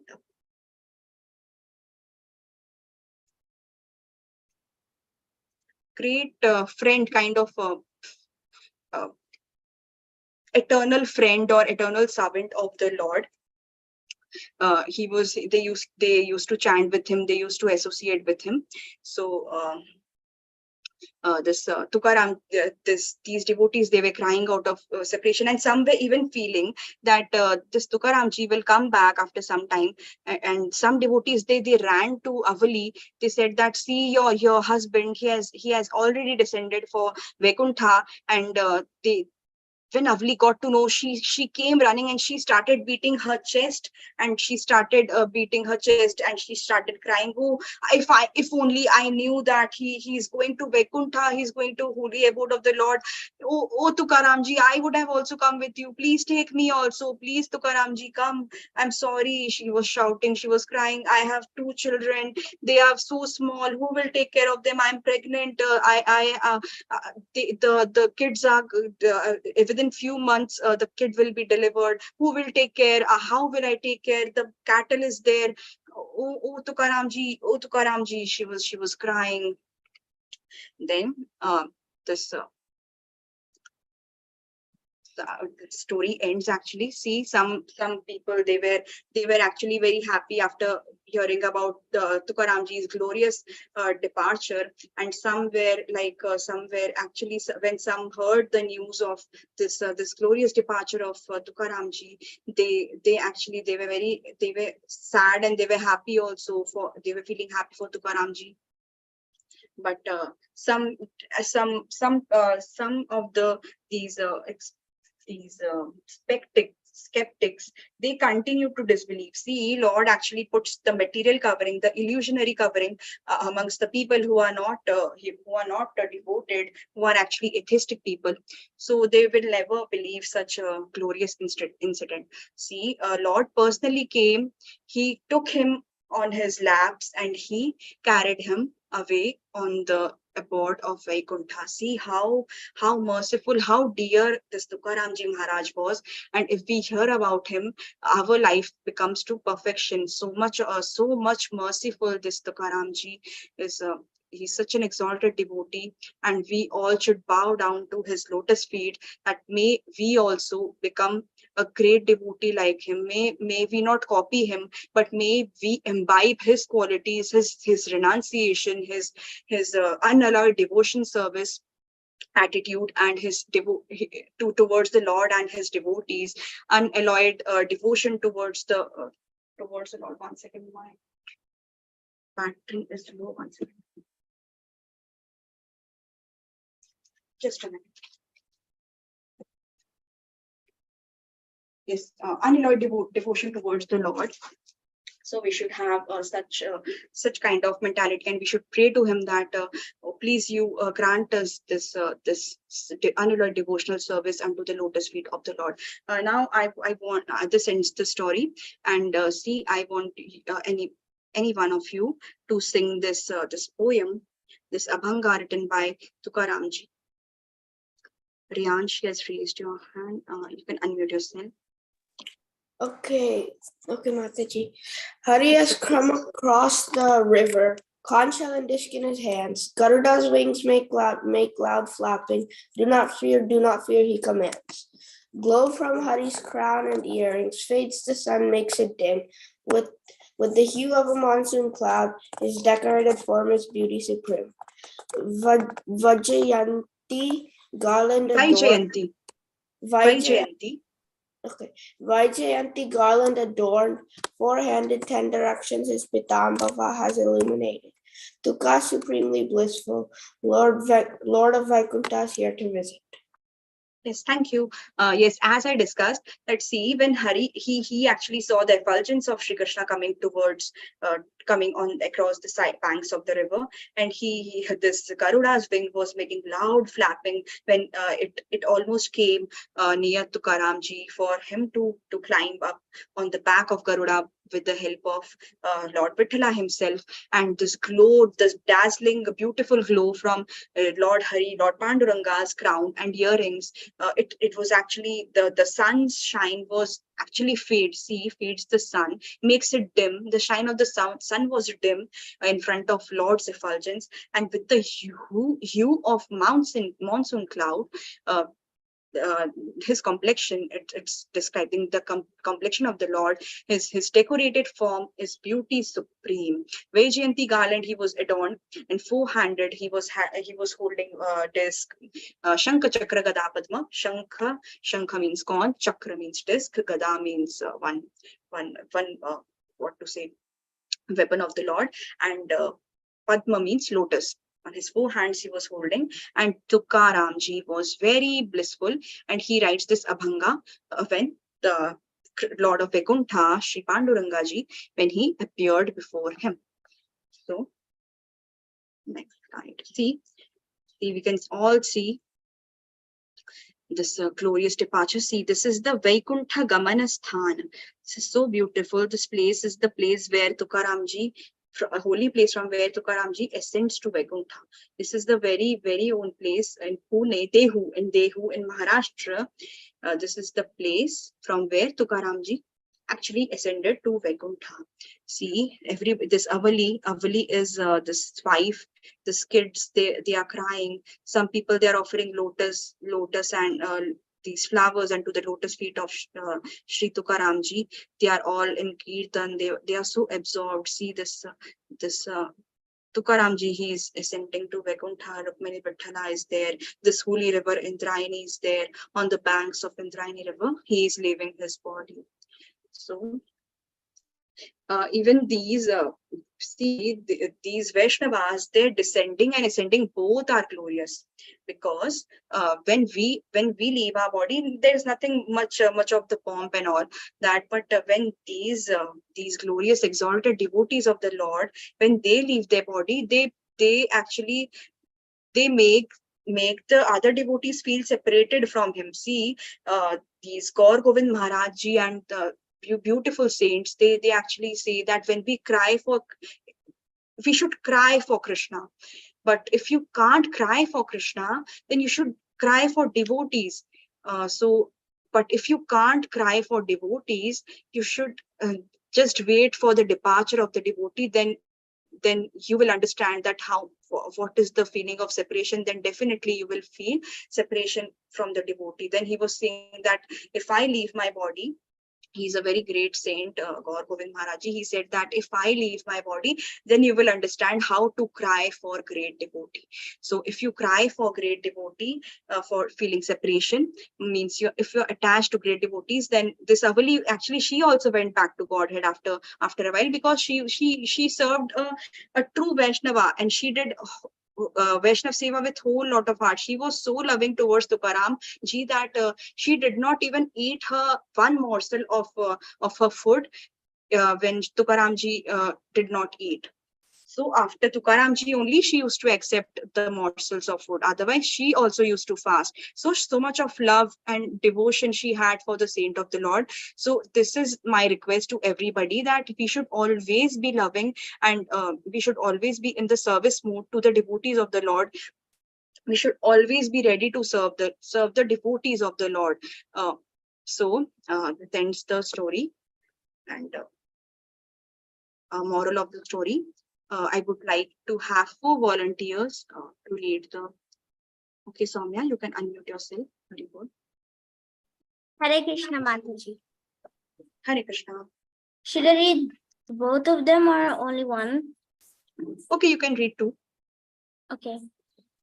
Great friend, kind of eternal friend or eternal servant of the Lord. They used to chant with him, they used to associate with him. So this Tukaram, these devotees, they were crying out of separation, and some were even feeling that this Tukaramji will come back after some time. And some devotees, they ran to Avali. They said that, see, your husband, he has already descended for Vaikuntha. And when Avli got to know, she came running and she started beating her chest, and she started beating her chest, and she started crying. Oh, if only I knew that he's going to Vaikuntha, he's going to holy abode of the Lord. Oh Tukaramji, I would have also come with you. Please take me also. Please Tukaramji, come. I'm sorry. She was shouting. She was crying. I have 2 children. They are so small. Who will take care of them? I'm pregnant. The kids are within few months, the kid will be delivered. Who will take care? How will I take care? The cattle is there. Oh Tukaramji, she was crying. Then this the story ends. Actually, see, some people, they were actually very happy after hearing about the Tukaramji's glorious departure. And some were actually, when some heard the news of this glorious departure of Tukaramji, they were sad, and they were happy also. They were feeling happy for Tukaramji. But some of these skeptics, they continue to disbelieve. See, Lord actually puts the material covering, the illusionary covering, amongst the people who are not devoted, who are actually atheistic people. So they will never believe such a glorious incident. See, Lord personally came. He took him on his laps, and he carried him away on the abode of Vaikuntha. See how merciful, how dear this Tukaramji Maharaj was. And if we hear about him, our life becomes to perfection. So much merciful this Tukaramji is. He's such an exalted devotee, and we all should bow down to his lotus feet, that may we also become a great devotee like him. May we not copy him, but may we imbibe his qualities, his renunciation, his unalloyed devotion service attitude, and his towards the Lord and his devotees, unalloyed devotion towards the Lord. One second, my battery is low. One second. Just a minute. Yes, unalloyed devotion towards the Lord. So we should have such kind of mentality, and we should pray to him that, oh, please, you grant us this unalloyed devotional service unto the lotus feet of the Lord. Now I want, this ends the story, and see, I want any one of you to sing this poem, this Abhanga written by Tukaramji. Riyansh has raised your hand. You can unmute yourself. Okay, Mataji. Hari has come across the river, conch shell and dish in his hands. Garuda's wings make loud flapping. Do not fear, he commands. Glow from Hari's crown and earrings, fades the sun, makes it dim. With the hue of a monsoon cloud, his decorated form is beauty supreme. Vajayanti, garland adorned. Vaijayanti. Okay. Vajayanti, garland adorned, four-handed 10 directions his Pitambhava has illuminated. Tuka supremely blissful, Lord of Vaikuntha is here to visit. Yes, thank you. Yes, as I discussed, let's see, when Hari, he actually saw the effulgence of Shri Krishna coming on across the side banks of the river, and this Garuda's wing was making loud flapping when it almost came near to Karamji, for him to climb up on the back of Garuda with the help of Lord Vithala himself. And this glow, this dazzling, beautiful glow from Lord Hari, Lord Panduranga's crown and earrings, it was actually, the sun's shine was actually fades the sun, makes it dim. The shine of the sun was dim in front of Lord's effulgence, and with the hue of monsoon cloud, his complexion, it's describing the complexion of the Lord. His decorated form is beauty supreme. Vaijayanti garland he was adorned, and four-handed he was holding disc. Shankha Chakra Gada Padma. Shankha means corn, Chakra means disc, Gada means one what to say, weapon of the Lord, and Padma means lotus. On his four hands he was holding, and Tukaramji was very blissful, and he writes this Abhanga when the Lord of Vaikuntha, Sri Pandurangaji, when he appeared before him. So, next slide. See, we can all see this glorious departure. See, this is the Vaikuntha Gamana Sthan. This is so beautiful. This place is the place where Tukaramji, a holy place from where Tukaramji ascends to Vaikuntha. This is the very, very own place in Pune, Dehu in Maharashtra. This is the place from where Tukaramji actually ascended to Vaikuntha. See, this Avali is this wife, this kids, they are crying. Some people, they are offering lotus and these flowers unto the lotus feet of Sri Tukaramji. They are all in kirtan. They are so absorbed. See this Tukaramji, he is ascending to Vaikuntha. Rukmini Vithala is there. This holy river Indrayani is there. On the banks of Indrayani river, he is leaving his body. So even these these Vaishnavas, they're descending and ascending, both are glorious, because when we leave our body, there's nothing much of the pomp and all that, but when these glorious exalted devotees of the Lord, when they leave their body, they actually make the other devotees feel separated from him. See, these Gaur Govind Maharaj Ji and beautiful saints, they actually say that when we should cry for Krishna. But if you can't cry for Krishna, then you should cry for devotees. But if you can't cry for devotees, you should just wait for the departure of the devotee. Then you will understand that what is the feeling of separation. Then definitely you will feel separation from the devotee. Then he was saying that if I leave my body, he's a very great saint, Gaur Govind Maharaj Ji. He said that if I leave my body, then you will understand how to cry for great devotee. So if you cry for great devotee, for feeling separation, means if you're attached to great devotees, then this Avali, actually she also went back to Godhead after a while, because she served a true Vaishnava, and she did Vaishnav Seva with whole lot of heart. She was so loving towards Tukaram Ji that she did not even eat her one morsel of her food when Tukaram Ji did not eat. So after Tukaram Ji only, she used to accept the morsels of food. Otherwise, she also used to fast. So much of love and devotion she had for the saint of the Lord. So this is my request to everybody, that we should always be loving, and we should always be in the service mode to the devotees of the Lord. We should always be ready to serve the devotees of the Lord. So that ends the story. And moral of the story, I would like to have 4 volunteers to read the. Okay, Soumya, you can unmute yourself. Very good. Hare Krishna Mataji. Hare Krishna. Should I read both of them or only one? Okay, you can read 2. Okay.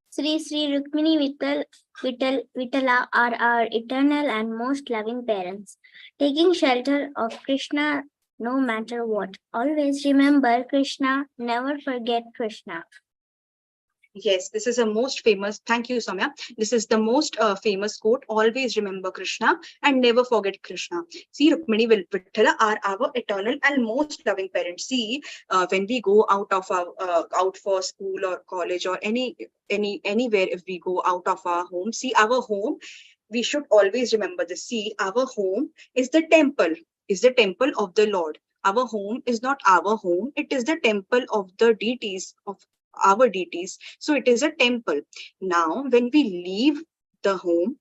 Sri Rukmini Vitala are our eternal and most loving parents, taking shelter of Krishna no matter what. Always remember Krishna, never forget Krishna. Yes, this is a most famous. Thank you, Soumya. This is the most famous quote. Always remember Krishna and never forget Krishna. See, Rukmini Vithala are our eternal and most loving parents. See, when we go out for school or college or anywhere, if we go out of our home, see, our home, we should always remember this. See, our home is the temple of the Lord. Our home is not our home. It is the temple of the deities, of our deities. So it is a temple. Now, when we leave the home,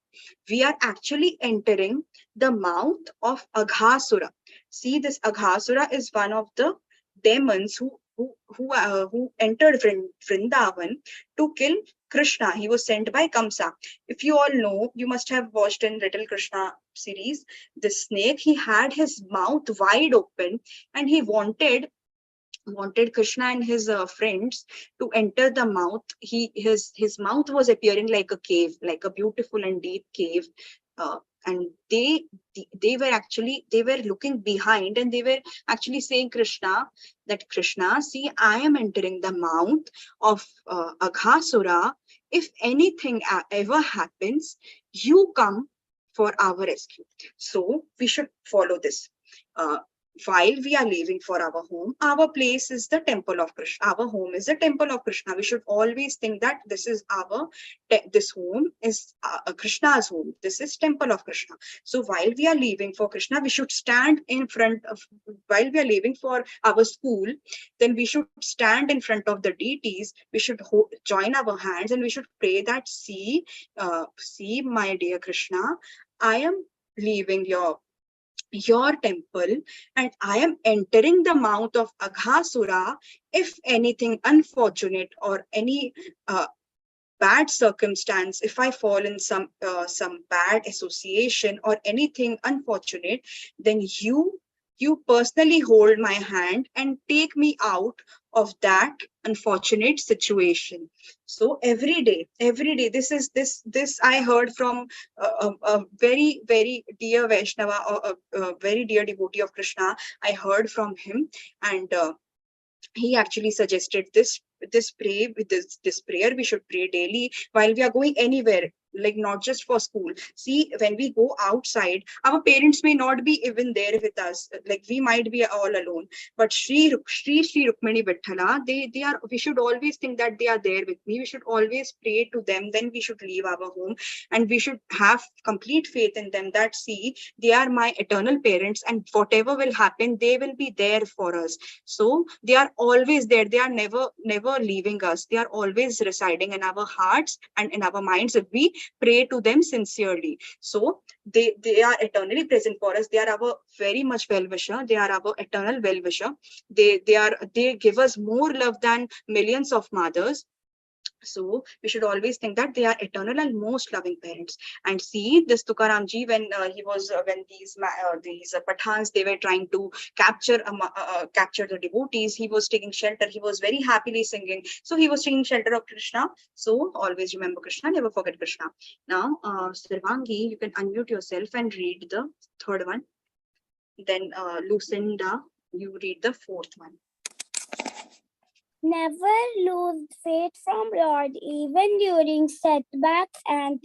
we are actually entering the mouth of Aghasura. See, this Aghasura is one of the demons who who entered Vrindavan to kill Krishna. He was sent by Kamsa. If you all know, you must have watched in Little Krishna series, the snake, he had his mouth wide open and he wanted Krishna and his friends to enter the mouth. His mouth was appearing like a cave, like a beautiful and deep cave. And they were looking behind and they were actually saying Krishna, that Krishna, see, I am entering the mouth of Aghasura. If anything ever happens, you come for our rescue. So we should follow this. While we are leaving for our home, our place is the temple of Krishna. Our home is the temple of Krishna. We should always think that this is this home is Krishna's home. This is temple of Krishna. So while we are leaving for Krishna, we should stand in front of, while we are leaving for our school, then we should stand in front of the deities. We should join our hands and we should pray that, see, my dear Krishna, I am leaving your temple and I am entering the mouth of Aghasura. If anything unfortunate or any bad circumstance, if I fall in some bad association or anything unfortunate, then you personally hold my hand and take me out of that unfortunate situation. So every day, this I heard from a very, very dear Vaishnava, or a very dear devotee of Krishna. I heard from him, and he actually suggested this prayer we should pray daily while we are going anywhere, like not just for school. See, when we go outside, our parents may not be even there with us, like we might be all alone, but Sri Rukmini Vitthala, they are, we should always think that they are there with me. We should always pray to them, then we should leave our home, and we should have complete faith in them that, see, they are my eternal parents and whatever will happen, they will be there for us. So they are always there. They are never leaving us. They are always residing in our hearts and in our minds if we pray to them sincerely. So they are eternally present for us. They are our very much well-wisher. They are our eternal well-wisher. They give us more love than millions of mothers. So we should always think that they are eternal and most loving parents. And see, this Tukaram ji, when when these Pathans, they were trying to capture the devotees, he was taking shelter. He was very happily singing. So he was taking shelter of Krishna. So always remember Krishna, never forget Krishna. Now, Sirvangi, you can unmute yourself and read the third one. Then Lucinda, you read the fourth one. Never lose faith from Lord, even during setbacks and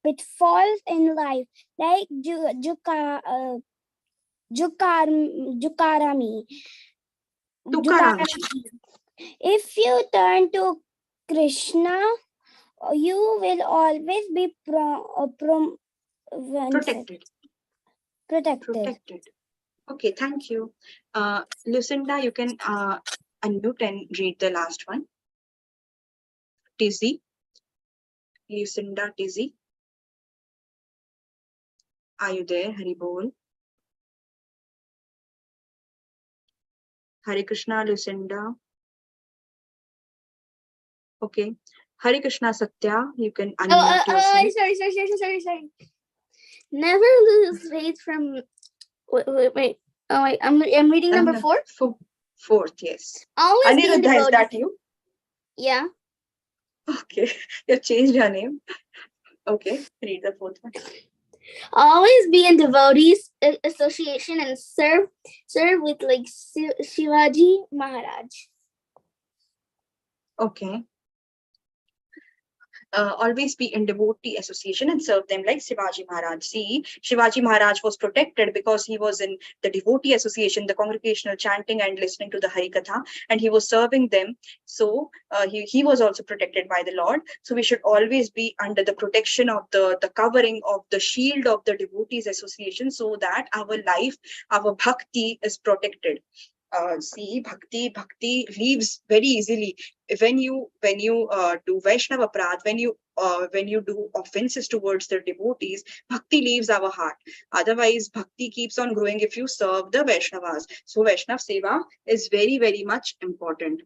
pitfalls in life, like Tukarami. If you turn to Krishna, you will always be protected. Okay, thank you. Lucinda, you can unmute and read the last one. Tizzy. Lucinda, Tizzy. Are you there? Hari Bol. Hare Krishna, Lucinda. Okay. Hare Krishna, Satya. You can unmute yourself. Sorry. Never lose faith from. Wait. Oh, wait. I'm reading number 4. Fourth, yes. Always be a Aniruddha, is devotee. that you? Yeah. Okay. You changed your name. Okay. Read the fourth one. Always be in devotees association and serve with like Shivaji Maharaj. Okay. Always be in devotee association and serve them like Shivaji Maharaj. See, Shivaji Maharaj was protected because he was in the devotee association, the congregational chanting and listening to the Harikatha, and he was serving them. So he was also protected by the Lord. So we should always be under the protection of the covering of the shield of the devotees association, so that our life, our bhakti is protected. See, bhakti leaves very easily when you do Vaishnava Prad, when you when you do offenses towards the devotees, bhakti leaves our heart. Otherwise, bhakti keeps on growing if you serve the Vaishnavas. So Vaishnav Seva is very, very much important.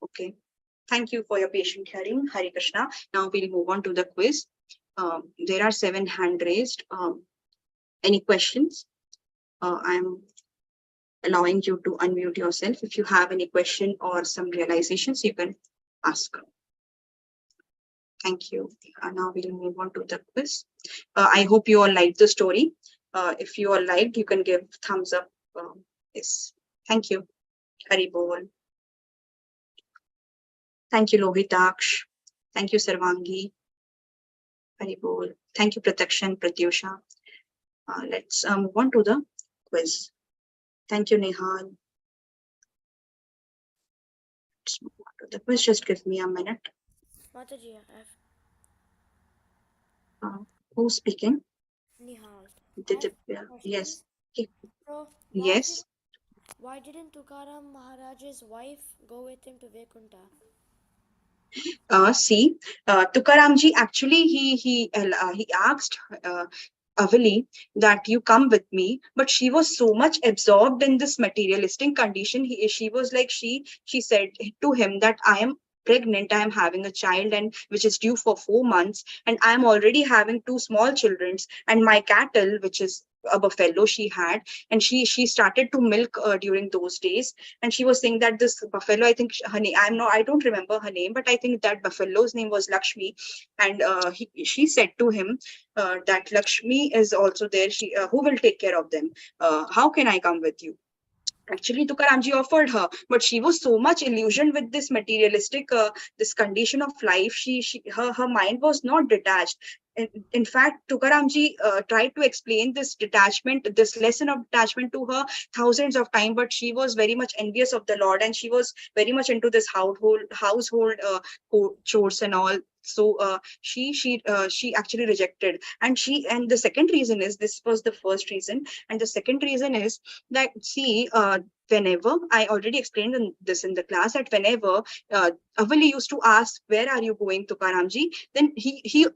Okay. Thank you for your patient hearing, Hare Krishna. Now we'll move on to the quiz. There are 7 hand raised. Any questions? I'm allowing you to unmute yourself. If you have any question or some realizations, you can ask. Thank you. Now we'll move on to the quiz. I hope you all liked the story. If you all liked, you can give thumbs up. Yes. Thank you. Hari Bol. Thank you, Lohitaksh. Thank you, Sarvangi. Hari Bol. Thank you, Pratakshan, Pratyusha. Let's move on to the quiz. Thank you, Nihal. Let's move on to the quiz. Just give me a minute. Mataji, Who's speaking? Nihal. Yes. So, Yes. why didn't Tukaram Maharaj's wife go with him to Vaikuntha? See, Tukaramji actually he asked Avali that you come with me, but she was so much absorbed in this materialistic condition. She was like she said to him that I am pregnant, I am having a child and which is due for 4 months, and I am already having 2 small children, and my cattle, which is a buffalo she had, and she started to milk during those days, and she was saying that this buffalo, I think her name, I don't remember her name, but I think that buffalo's name was Lakshmi, and she said to him that Lakshmi is also there, she who will take care of them, how can I come with you? Actually, Tukaramji offered her, but she was so much illusioned with this materialistic, this condition of life. Her mind was not detached. In fact, Tukaramji tried to explain this detachment, this lesson of detachment to her thousands of times, but she was very much envious of the Lord, and she was very much into this household chores and all. So she actually rejected, and the second reason is, this was the first reason, and the second reason is that, see, whenever, I already explained this in the class, that whenever Avali used to ask, where are you going, Tukaramji, then he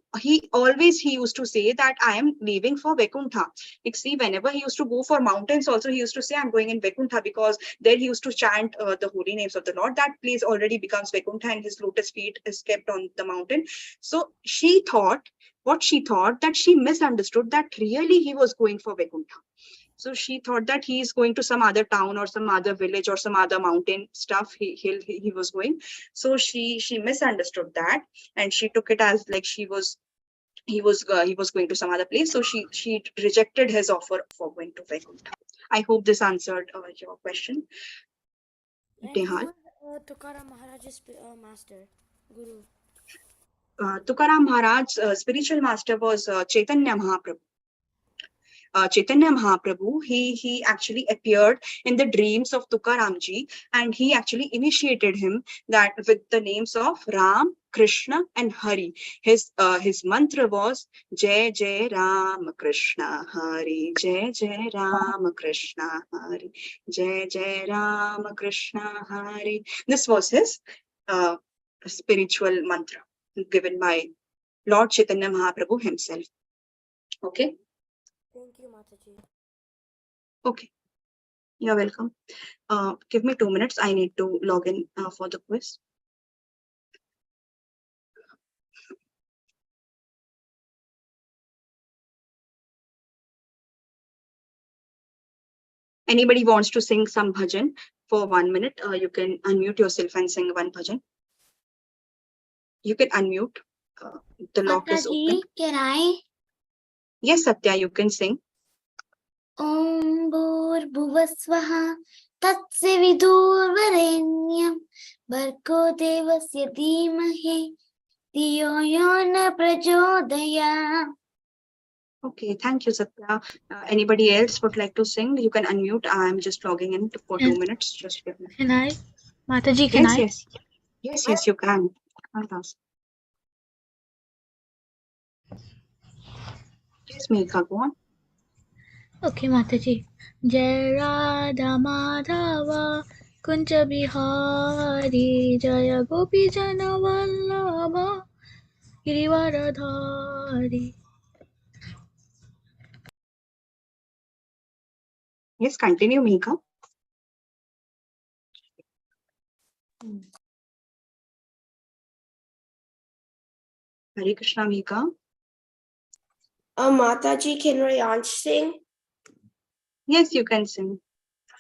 always used to say that I am leaving for Vaikuntha. Like, see, whenever he used to go for mountains also, he used to say I'm going in Vaikuntha, because there he used to chant the holy names of the Lord. That place already becomes Vaikuntha, and his lotus feet is kept on the mountain. So she thought that she misunderstood that really he was going for Vaikuntha. So she thought that he is going to some other town or some other village or some other mountain stuff he was going. So she misunderstood that, and she took it as like he was going to some other place. So she rejected his offer for going to Vaikuntha. I hope this answered your question. Nehal. Tukaram Maharaj's master, guru. Tukaram Maharaj's spiritual master was Chaitanya Mahaprabhu. Chaitanya Mahaprabhu, he actually appeared in the dreams of Tukaramji, and he actually initiated him that with the names of Ram, Krishna, and Hari. His mantra was Jai Jai Ram Krishna Hari, Jai Jai Ram Krishna Hari, Jai Jai Ram Krishna Hari. This was his spiritual mantra given by Lord Chaitanya Mahaprabhu himself. Okay. Thank you, Mataji. Okay, you're welcome. Give me 2 minutes. I need to log in for the quiz. Anybody wants to sing some bhajan for 1 minute? You can unmute yourself and sing one bhajan. You can unmute. The lock is open. Can I? Yes, Satya, you can sing. Om Bhuvasvaha Tatse Vidurvarenyam Bhargo Devasya Dhimahi Dhiyo Yona Prachodaya. Okay, thank you, Satya. Anybody else would like to sing? You can unmute. I'm just logging in for 2 minutes. Just give me. Can I? Mataji, can I? Yes, you can. Yes, Megha, go on. Okay, Mataji. Jai Radha Madhava Kunja Bihari Jaya Gopi Jana Vallabha Girivaradhari. Yes, continue, Mika. Hare Krishna, Mika. Mataji, can Rayansh sing? Yes, you can sing.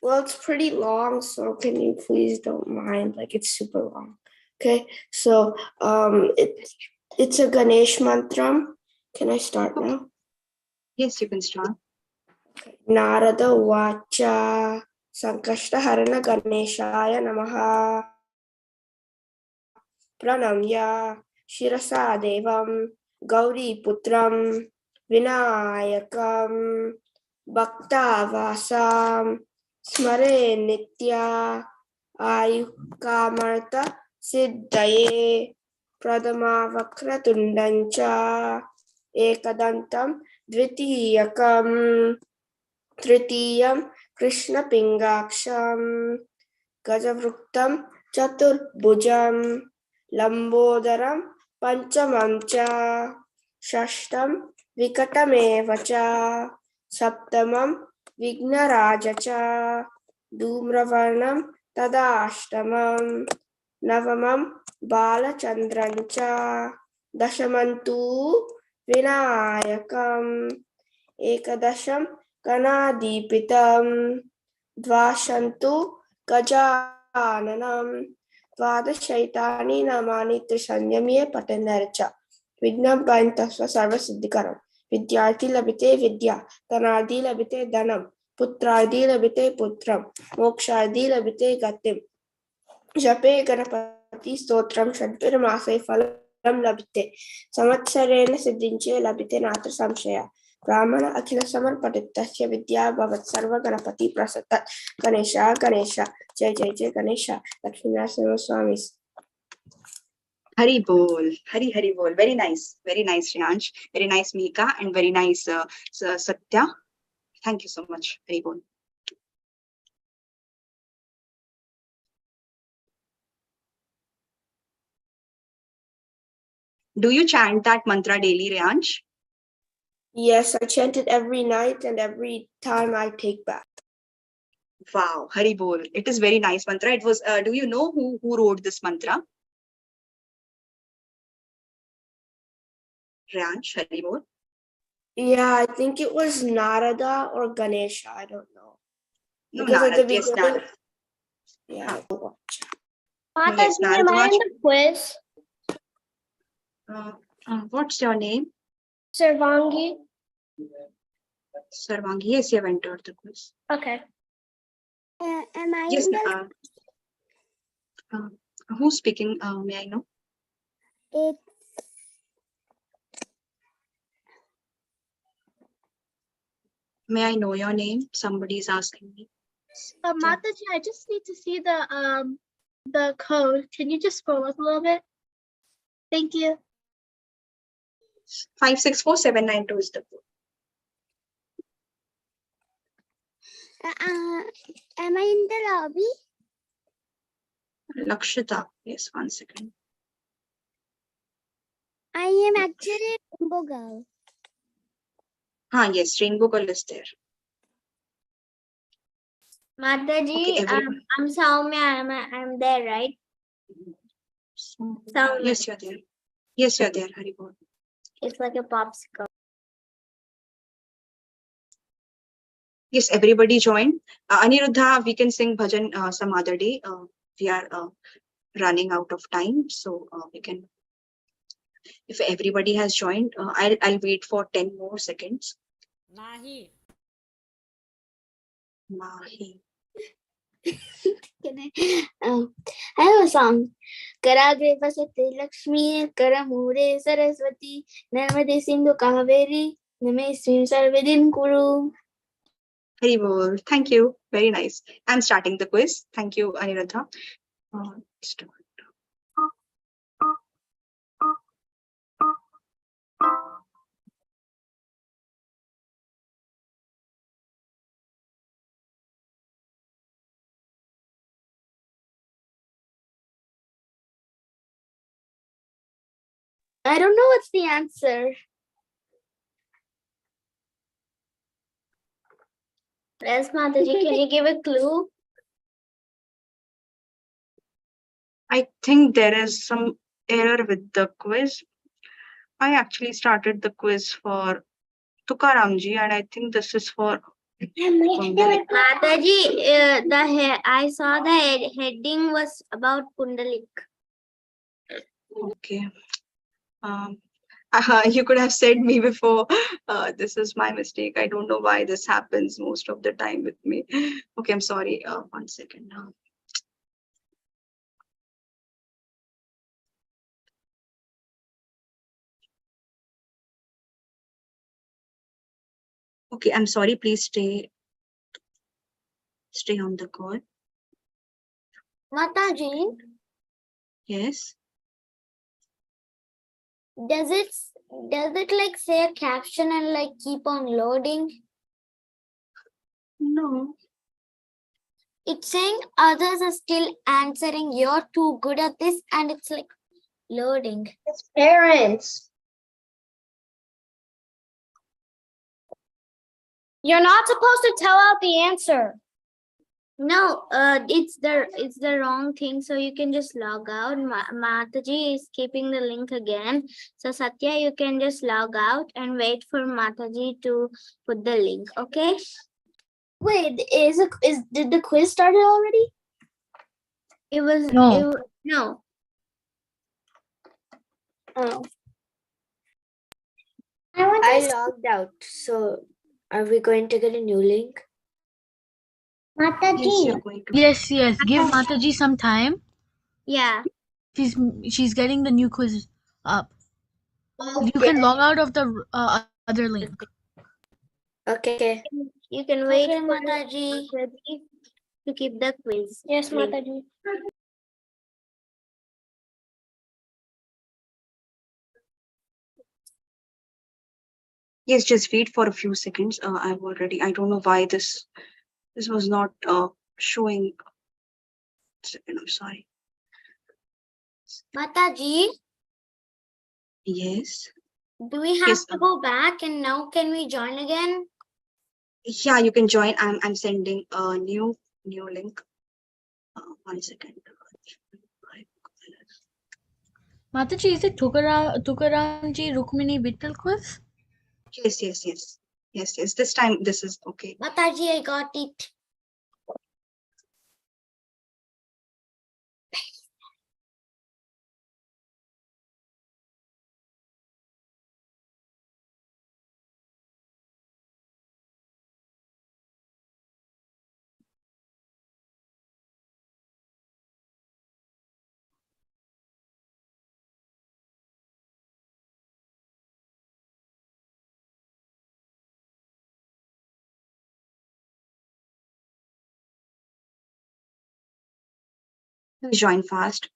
Well, it's pretty long, so can you please don't mind? Like it's super long. Okay, so it's a Ganesh mantram. Can I start now? Yes, you can start. Narada Vacha Sankashta Harana Ganeshaya Namaha Pranamya Shirasa Devam Gauri Putram Vinayakam Bhakta Vasam Smare Nitya Ayukamarta Siddhaye Pradama Vakratundancha Ekadantam Dvitiyakam Tritiyam Krishna Pingaksham Gajavrutam Chaturbhujam Lambodaram Panchamam cha Shashtam Vikatameva cha Saptamam Vignaraja cha Dhumravarnam Tadashtamam Navamam Balachandran cha Dashamantu Vinayakam Ekadasham Ganadipitam Dvashantu Gajananam Dvadashaitani Namani Trisanyamye Patanarcha Vignam Paintasva Sarva Siddhikaram Vidyarthi Labite Vidya Dhanardi Labite Dhanam Putrardi Labite Putram Mokshadi Labite Gatim Jape Ganapati Stotram Shadpiramase Phalam Labite Samatsarena Siddhinche Labite Natra Samshaya Brahmana Akhila Samarpatitasya Vidya Bhavat Sarva Ganapati Prasatat Ganesha Ganesha Jai Jai Jai Ganesha Lakshmi Narasimha Swamis. Hari Bol. Hari Bol. Very nice. Very nice, Riyansh. Very nice, Mika. And very nice, Satya. Thank you so much. Hari Bol. Do you chant that mantra daily, Riyansh? Yes, I chant it every night and every time I take bath. Wow, Hari Bol. It is very nice mantra. It was, do you know who wrote this mantra? Riyansh, Hari Bol. Yeah, I think it was Narada or Ganesha. I don't know. No, Because at the Narad. Yes, beginning, Narad. yeah. Yes, Mataji, am I in Naradwaj. the quiz? What's your name? Sarvangi. Sarvangi. Yes, you have entered the quiz. Okay. Am I Yes. in the Who's speaking? May I know? it? May I know your name? Somebody is asking me. Mataji, I just need to see the code. Can you just scroll up a little bit? Thank you. 564792 is the code. Am I in the lobby? Lakshita. Yes, 1 second. I am actually a Rainbow girl. Yes, Rainbow Girl is there. Mataji, Okay, I'm Soumya. I'm there, right? Soumya. Yes, you're there. Yes, you're there, Hari Bol. It's like a popsicle. Yes, everybody joined. Aniruddha, we can sing bhajan some other day. We are running out of time, so we can. If everybody has joined, I'll wait for 10 more seconds. Nahi. Mahi. Can I have a song. Karagre vasate Lakshmi, Karamure Saraswati, Narmade Sindhu Kaveri, Nameswim Sarvedin Kuru. Hari Bol. Thank you. Very nice. I'm starting the quiz. Thank you, Aniruddha. Start. I don't know what's the answer. Yes, Mataji, can you give a clue? I think there is some error with the quiz. I actually started the quiz for Tukaramji, and I think this is for Kundalik. Mataji, I saw the heading was about Kundalik. Okay. You could have said me before. This is my mistake. I don't know why this happens most of the time with me. Okay, I'm sorry. 1 second now. Okay, I'm sorry. Please stay on the call. Mataji, Yes. does it like say a caption and like keep on loading? No. It's saying others are still answering. You're too good at this, and it's like loading. It's parents. You're not supposed to tell out the answer. No, it's the wrong thing. So you can just log out. Mataji is keeping the link again. So Satya, you can just log out and wait for Mataji to put the link. Okay. Wait, did the quiz started already? It was No. no. Oh. I logged out. So are we going to get a new link? Yes, you're going to. Yes. Give Mataji some time. Yeah. She's getting the new quiz up. You can log out of the other link. Okay. You can wait Okay, for Mataji. Mataji to keep the quiz. Yes, link. Mataji. Yes, just wait for a few seconds. I don't know why this was not showing. Second, I'm sorry. Mataji, Yes. do we have Yes, to go back and now can we join again? Yeah, you can join. I'm sending a new link. 1 second. Mataji, is it Tukaramji Rukmini Vittal quiz? Yes. This time this is okay. Mataji, I got it. Please join fast.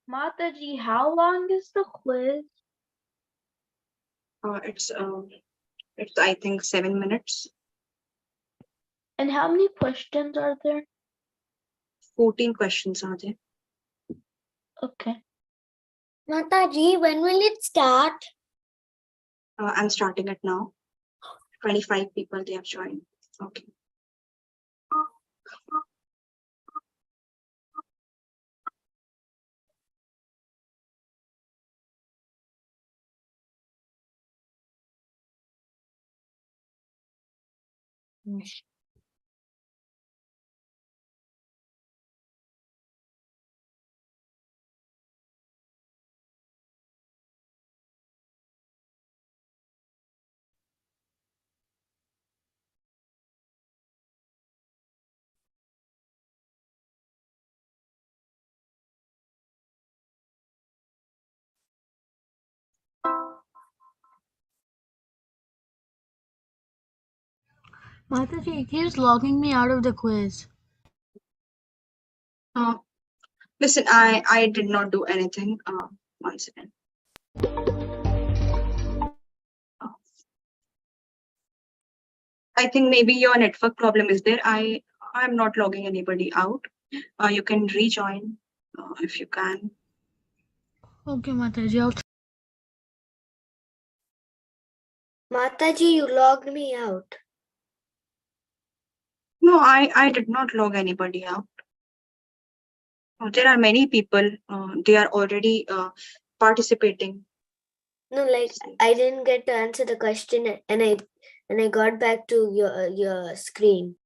Mataji, how long is the quiz? It's I think 7 minutes. And how many questions are there? 14 questions are there. Okay. Mataji, when will it start? I'm starting it now. 25 people they have joined. Okay. Mataji, it keeps logging me out of the quiz. Listen, I did not do anything. 1 second. I think maybe your network problem is there. I'm not logging anybody out. You can rejoin if you can. Okay, Mataji. Mataji, you logged me out. No, I did not log anybody out. There are many people. They are already participating. No, like I didn't get to answer the question, and I got back to your screen.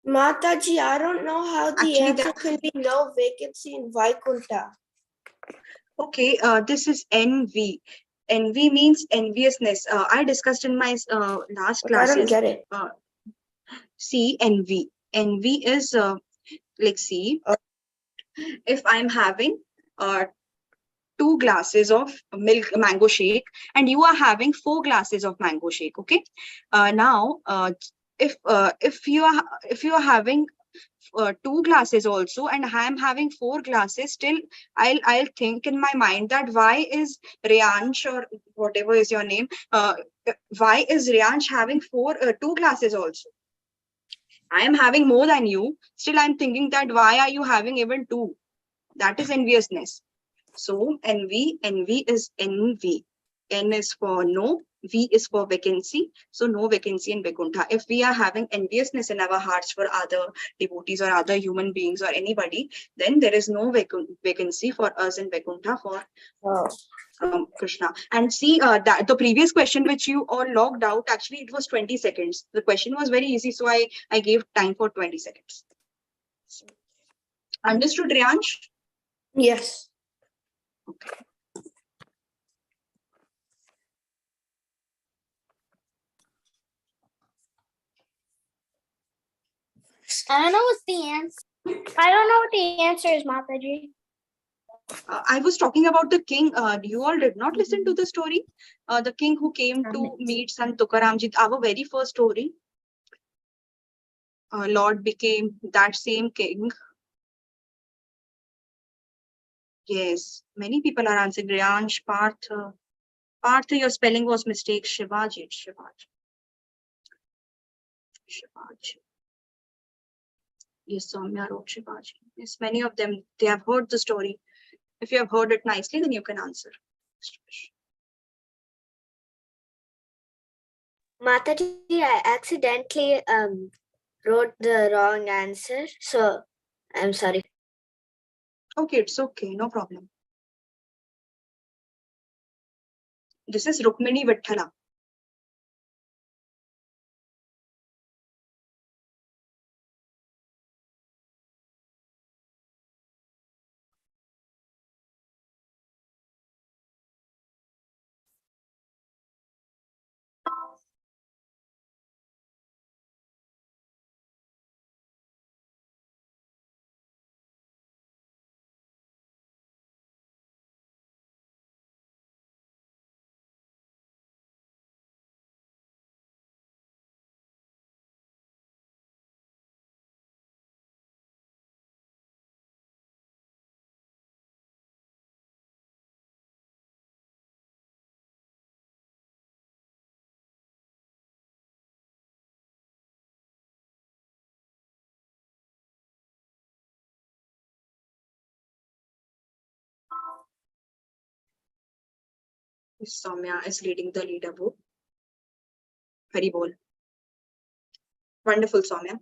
Mataji, I don't know how the Actually, answer can be no vacancy in Vaikunta. Okay, this is NV. NV means enviousness. I discussed in my last Like, I don't classes. get it. See, NV. NV is like, see, if I'm having 2 glasses of milk mango shake and you are having 4 glasses of mango shake, okay? Now, if you are having 2 glasses also and I am having 4 glasses, still I'll think in my mind that why is Riyansh or whatever is your name, why is Riyansh having 2 glasses also? I am having more than you. Still, I'm thinking that why are you having even 2? That is enviousness. So envy is NV. N is for no, V is for vacancy. So no vacancy in Vaikuntha. If we are having enviousness in our hearts for other devotees or other human beings or anybody, then there is no vacancy for us in Vaikuntha for Krishna. And see, that the previous question which you all logged out, actually it was 20 seconds. The question was very easy, so I gave time for 20 seconds. Understood, Riyansh? Yes. Okay. I don't know what's the answer. I don't know what the answer is, Mataji. I was talking about the king. You all did not listen to the story. The king who came to meet Sant Tukaramji, our very first story. Lord became that same king. Yes, many people are answering. Riyansh, Parth. Parth, your spelling was mistake. Shivaji. Yes, Soumya wrote Shivaji. Yes, many of them, they have heard the story. If you have heard it nicely, then you can answer. Mataji, I accidentally wrote the wrong answer, so I'm sorry. Okay, it's okay, no problem. This is Rukmini Vitthala. Soumya is leading the leaderboard. Very bold. Wonderful, Soumya.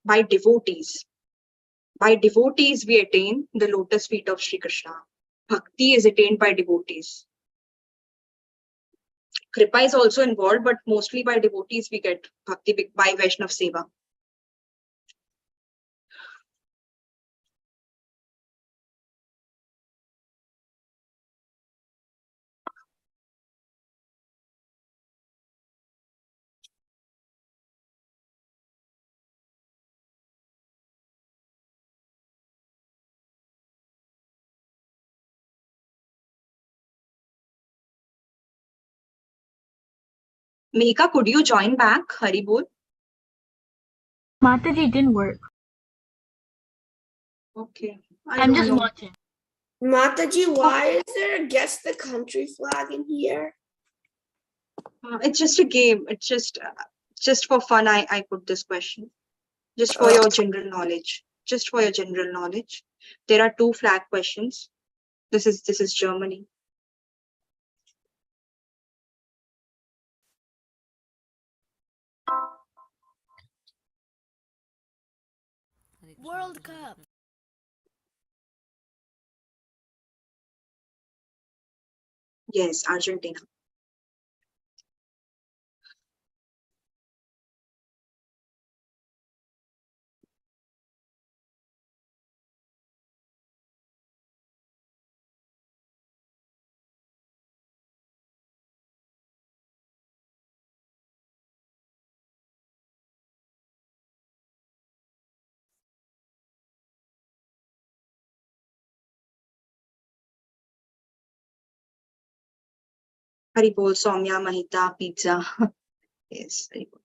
By devotees. By devotees, we attain the lotus feet of Sri Krishna. Bhakti is attained by devotees. Kripa is also involved, but mostly by devotees we get bhakti by Vaishnav Seva. Meka, could you join back? Haribol. Mataji didn't work. Okay. I'm just watching. Mataji, why is there a guess the country flag in here? It's just a game. It's just for fun. I put this question. Just for your general knowledge. Just for your general knowledge. There are 2 flag questions. This is Germany. World Cup. Yes, Argentina. Haribol, Soumya, Mahita, pizza. Yes, Haribol.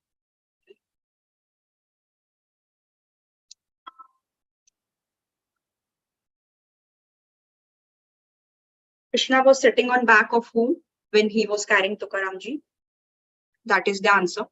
Krishna was sitting on back of whom when he was carrying Tukaramji? That is the answer.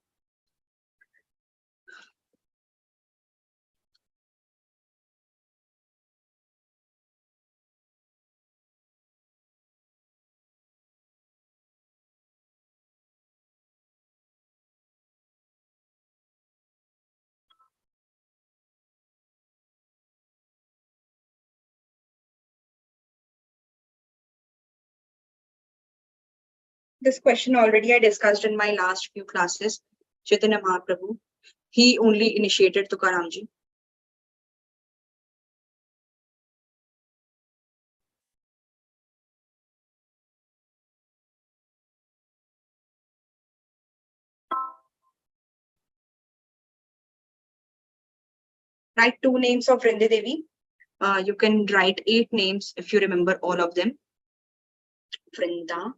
This question already I discussed in my last few classes. Chaitanya Mahaprabhu, he only initiated Tukaramji. Write 2 names of Vrinde Devi. You can write 8 names if you remember all of them. Vrinda,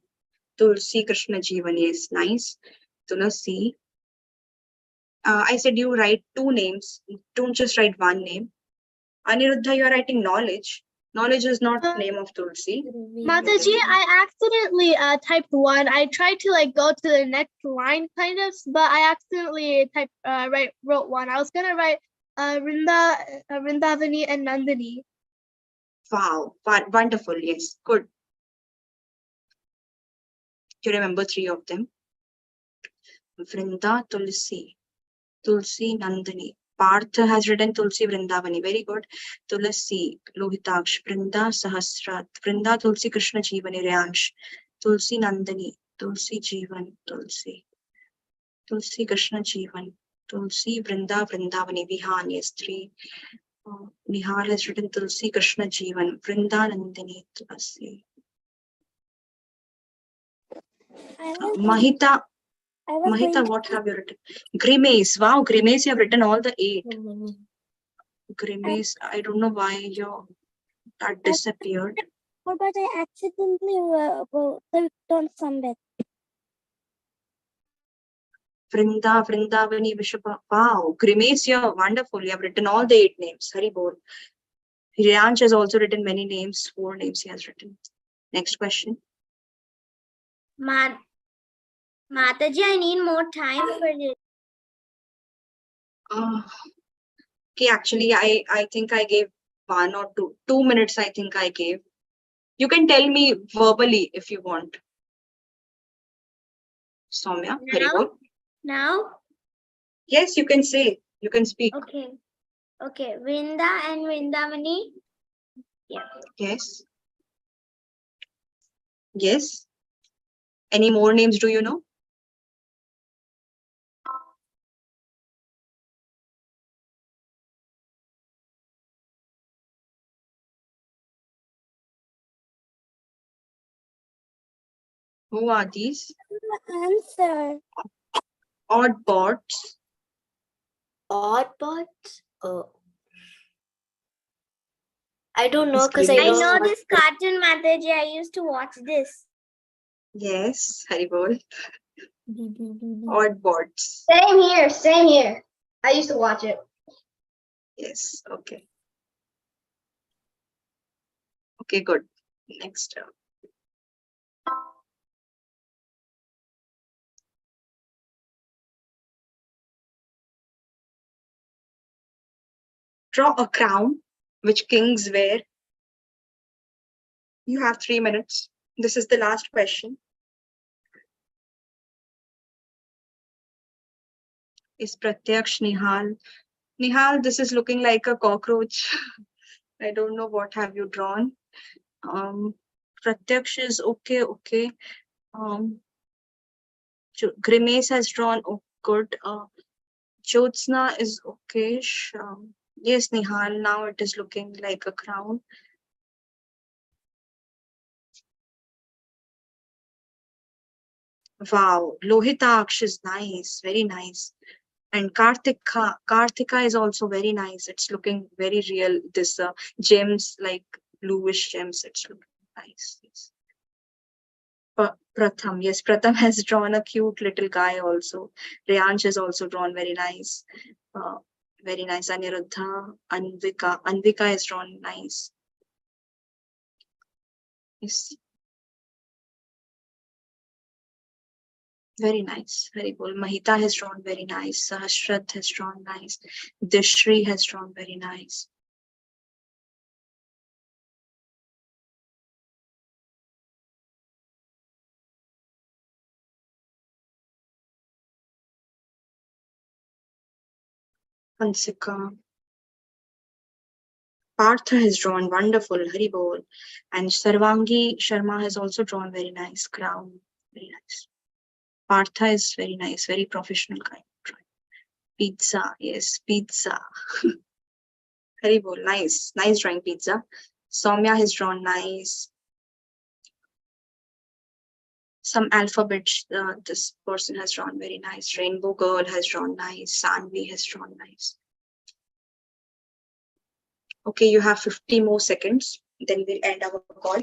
Tulsi, Krishna Jeevani is nice. Tulasi. I said you write 2 names. Don't just write 1 name. Aniruddha, you are writing knowledge. Knowledge is not name of Tulsi. Mataji, I accidentally typed 1. I tried to like go to the next line kind of, but I accidentally wrote 1. I was gonna write Vrindavani and Nandini. Wow, wonderful. Yes, good. You remember 3 of them. Vrinda, Tulsi, Nandini. Partha has written Tulsi Vrindavani. Very good. Tulasi, Lohitaksh, Vrinda, Sahasrat, Vrinda, Tulsi, Krishna Jeevani, Ryansh, Tulsi Nandini, Tulsi Jeevan, Tulsi Krishna Jeevan, Tulsi Vrinda, Vrindavani, Vihan, yes, 3. Nihal has written Tulsi Krishna Jeevan, Vrinda Nandini, Tulsi. Mahita, what have you written? Grimace. Wow, Grimace, you have written all the 8. Grimace, I don't know why that disappeared. But I accidentally clicked on submit. Vrinda, Vrindavani, Vishapa. Wow, Grimace, you're wonderful. You have written all the 8 names. Haribol. Hiryansh has also written many names. 4 names he has written. Next question. Mataji, I need more time for this. Okay, actually, I think I gave 1 or 2 minutes. I think I gave. You can tell me verbally if you want. Soumya, Haribol. Now? Yes, you can say. You can speak. Okay. Okay. Vrinda and Vrindavani. Yeah. Yes. Yes. Any more names do you know? Who are these? Answer. Oddbots. Oddbots? Oh. I don't know because I I don't know watch this cartoon, Mataji. I used to watch this. Yes, Haribol. Oddbots. Same here. I used to watch it. Yes, okay. Okay, good. Next. Draw a crown which kings wear. You have 3 minutes. This is the last question. Is Pratyaksh Nihal? Nihal, this is looking like a cockroach. I don't know what have you drawn. Pratyaksh is okay, okay. Grimace has drawn good. Jyotsna is okay. Yes, Nihal, now it is looking like a crown. Wow, Lohitaksh is nice, very nice. And Karthika is also very nice. It's looking very real. This gems, like bluish gems, it's looking nice. Yes. Pratham, yes, Pratham has drawn a cute little guy also. Riyansh has also drawn very nice. Very nice. Aniruddha, Anvika has drawn nice. Yes. Very nice, very cool. Mahita has drawn very nice. Sahasrat has drawn nice. Dishri has drawn very nice. Hansika. Partha has drawn wonderful, Haribol. And Sarvangi Sharma has also drawn very nice. Crown, very nice. Partha is very nice, very professional kind of drawing. Pizza, yes, pizza. Haribol, nice, nice drawing pizza. Soumya has drawn nice. Some alphabets, this person has drawn very nice. Rainbow Girl has drawn nice. Sanvi has drawn nice. Okay, you have 50 more seconds. Then we'll end our call.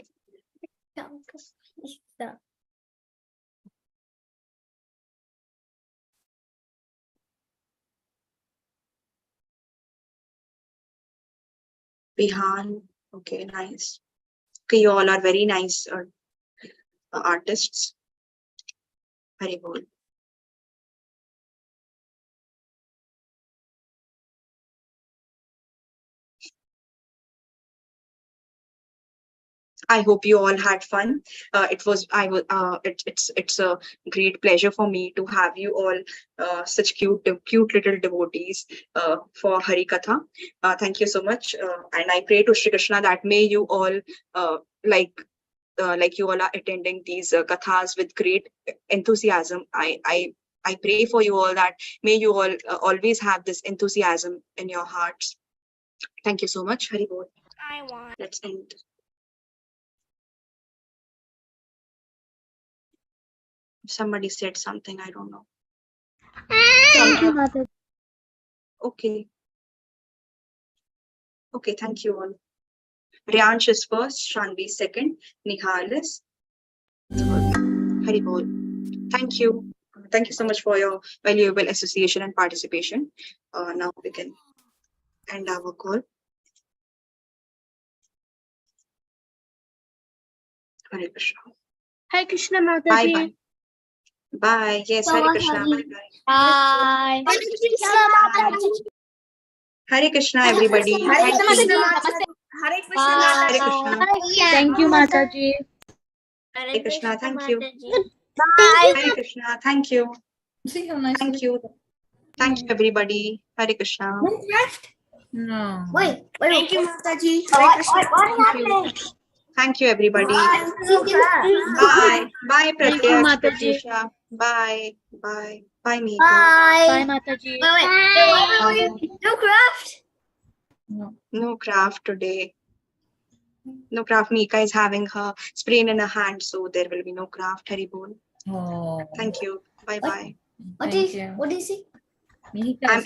Bihan, okay, nice. Okay, you all are very nice artists. Haribol. I hope you all had fun. It's a great pleasure for me to have you all such cute little devotees for Hari Katha. Thank you so much. And I pray to Shri Krishna that may you all like you all are attending these kathas with great enthusiasm. I pray for you all that may you all always have this enthusiasm in your hearts. Thank you so much. Hari Bol. I want. Let's end. Somebody said something, I don't know. Thank you, Mother. Okay. Okay, thank you all. Riyansh is first, Shanvi second, Nihal is third. Hari Bol. Thank you. Thank you so much for your valuable association and participation. Now we can end our call. Hare Krishna. Hare Krishna Bye Mataji. bye. Bye. Yes, Hare Krishna. Bye bye. Bye. Hare Krishna, everybody. Hare Thank Krishna you. Mataji. Hare Krishna Hare Mataji. Krishna. Thank you, Mataji. Hare Krishna. Thank you. Bye. Hare Krishna. Thank you. See how nice. Thank you. Thank you, everybody. Hare Krishna. No. Wait. Thank you, Mataji. Hare Krishna. Thank you. Thank you, everybody. Bye. Bye. Bye, Thank you, Pratyaksh, Mataji. Pratyusha. Bye. Bye. Bye, Meeka. Bye, Bye. Mataji. No craft. No. No craft today. No craft. Meeka is having her sprain in her hand, so there will be no craft. Haribol. Oh. Thank you. Bye bye. What Thank is you. what is it? Mika I'm is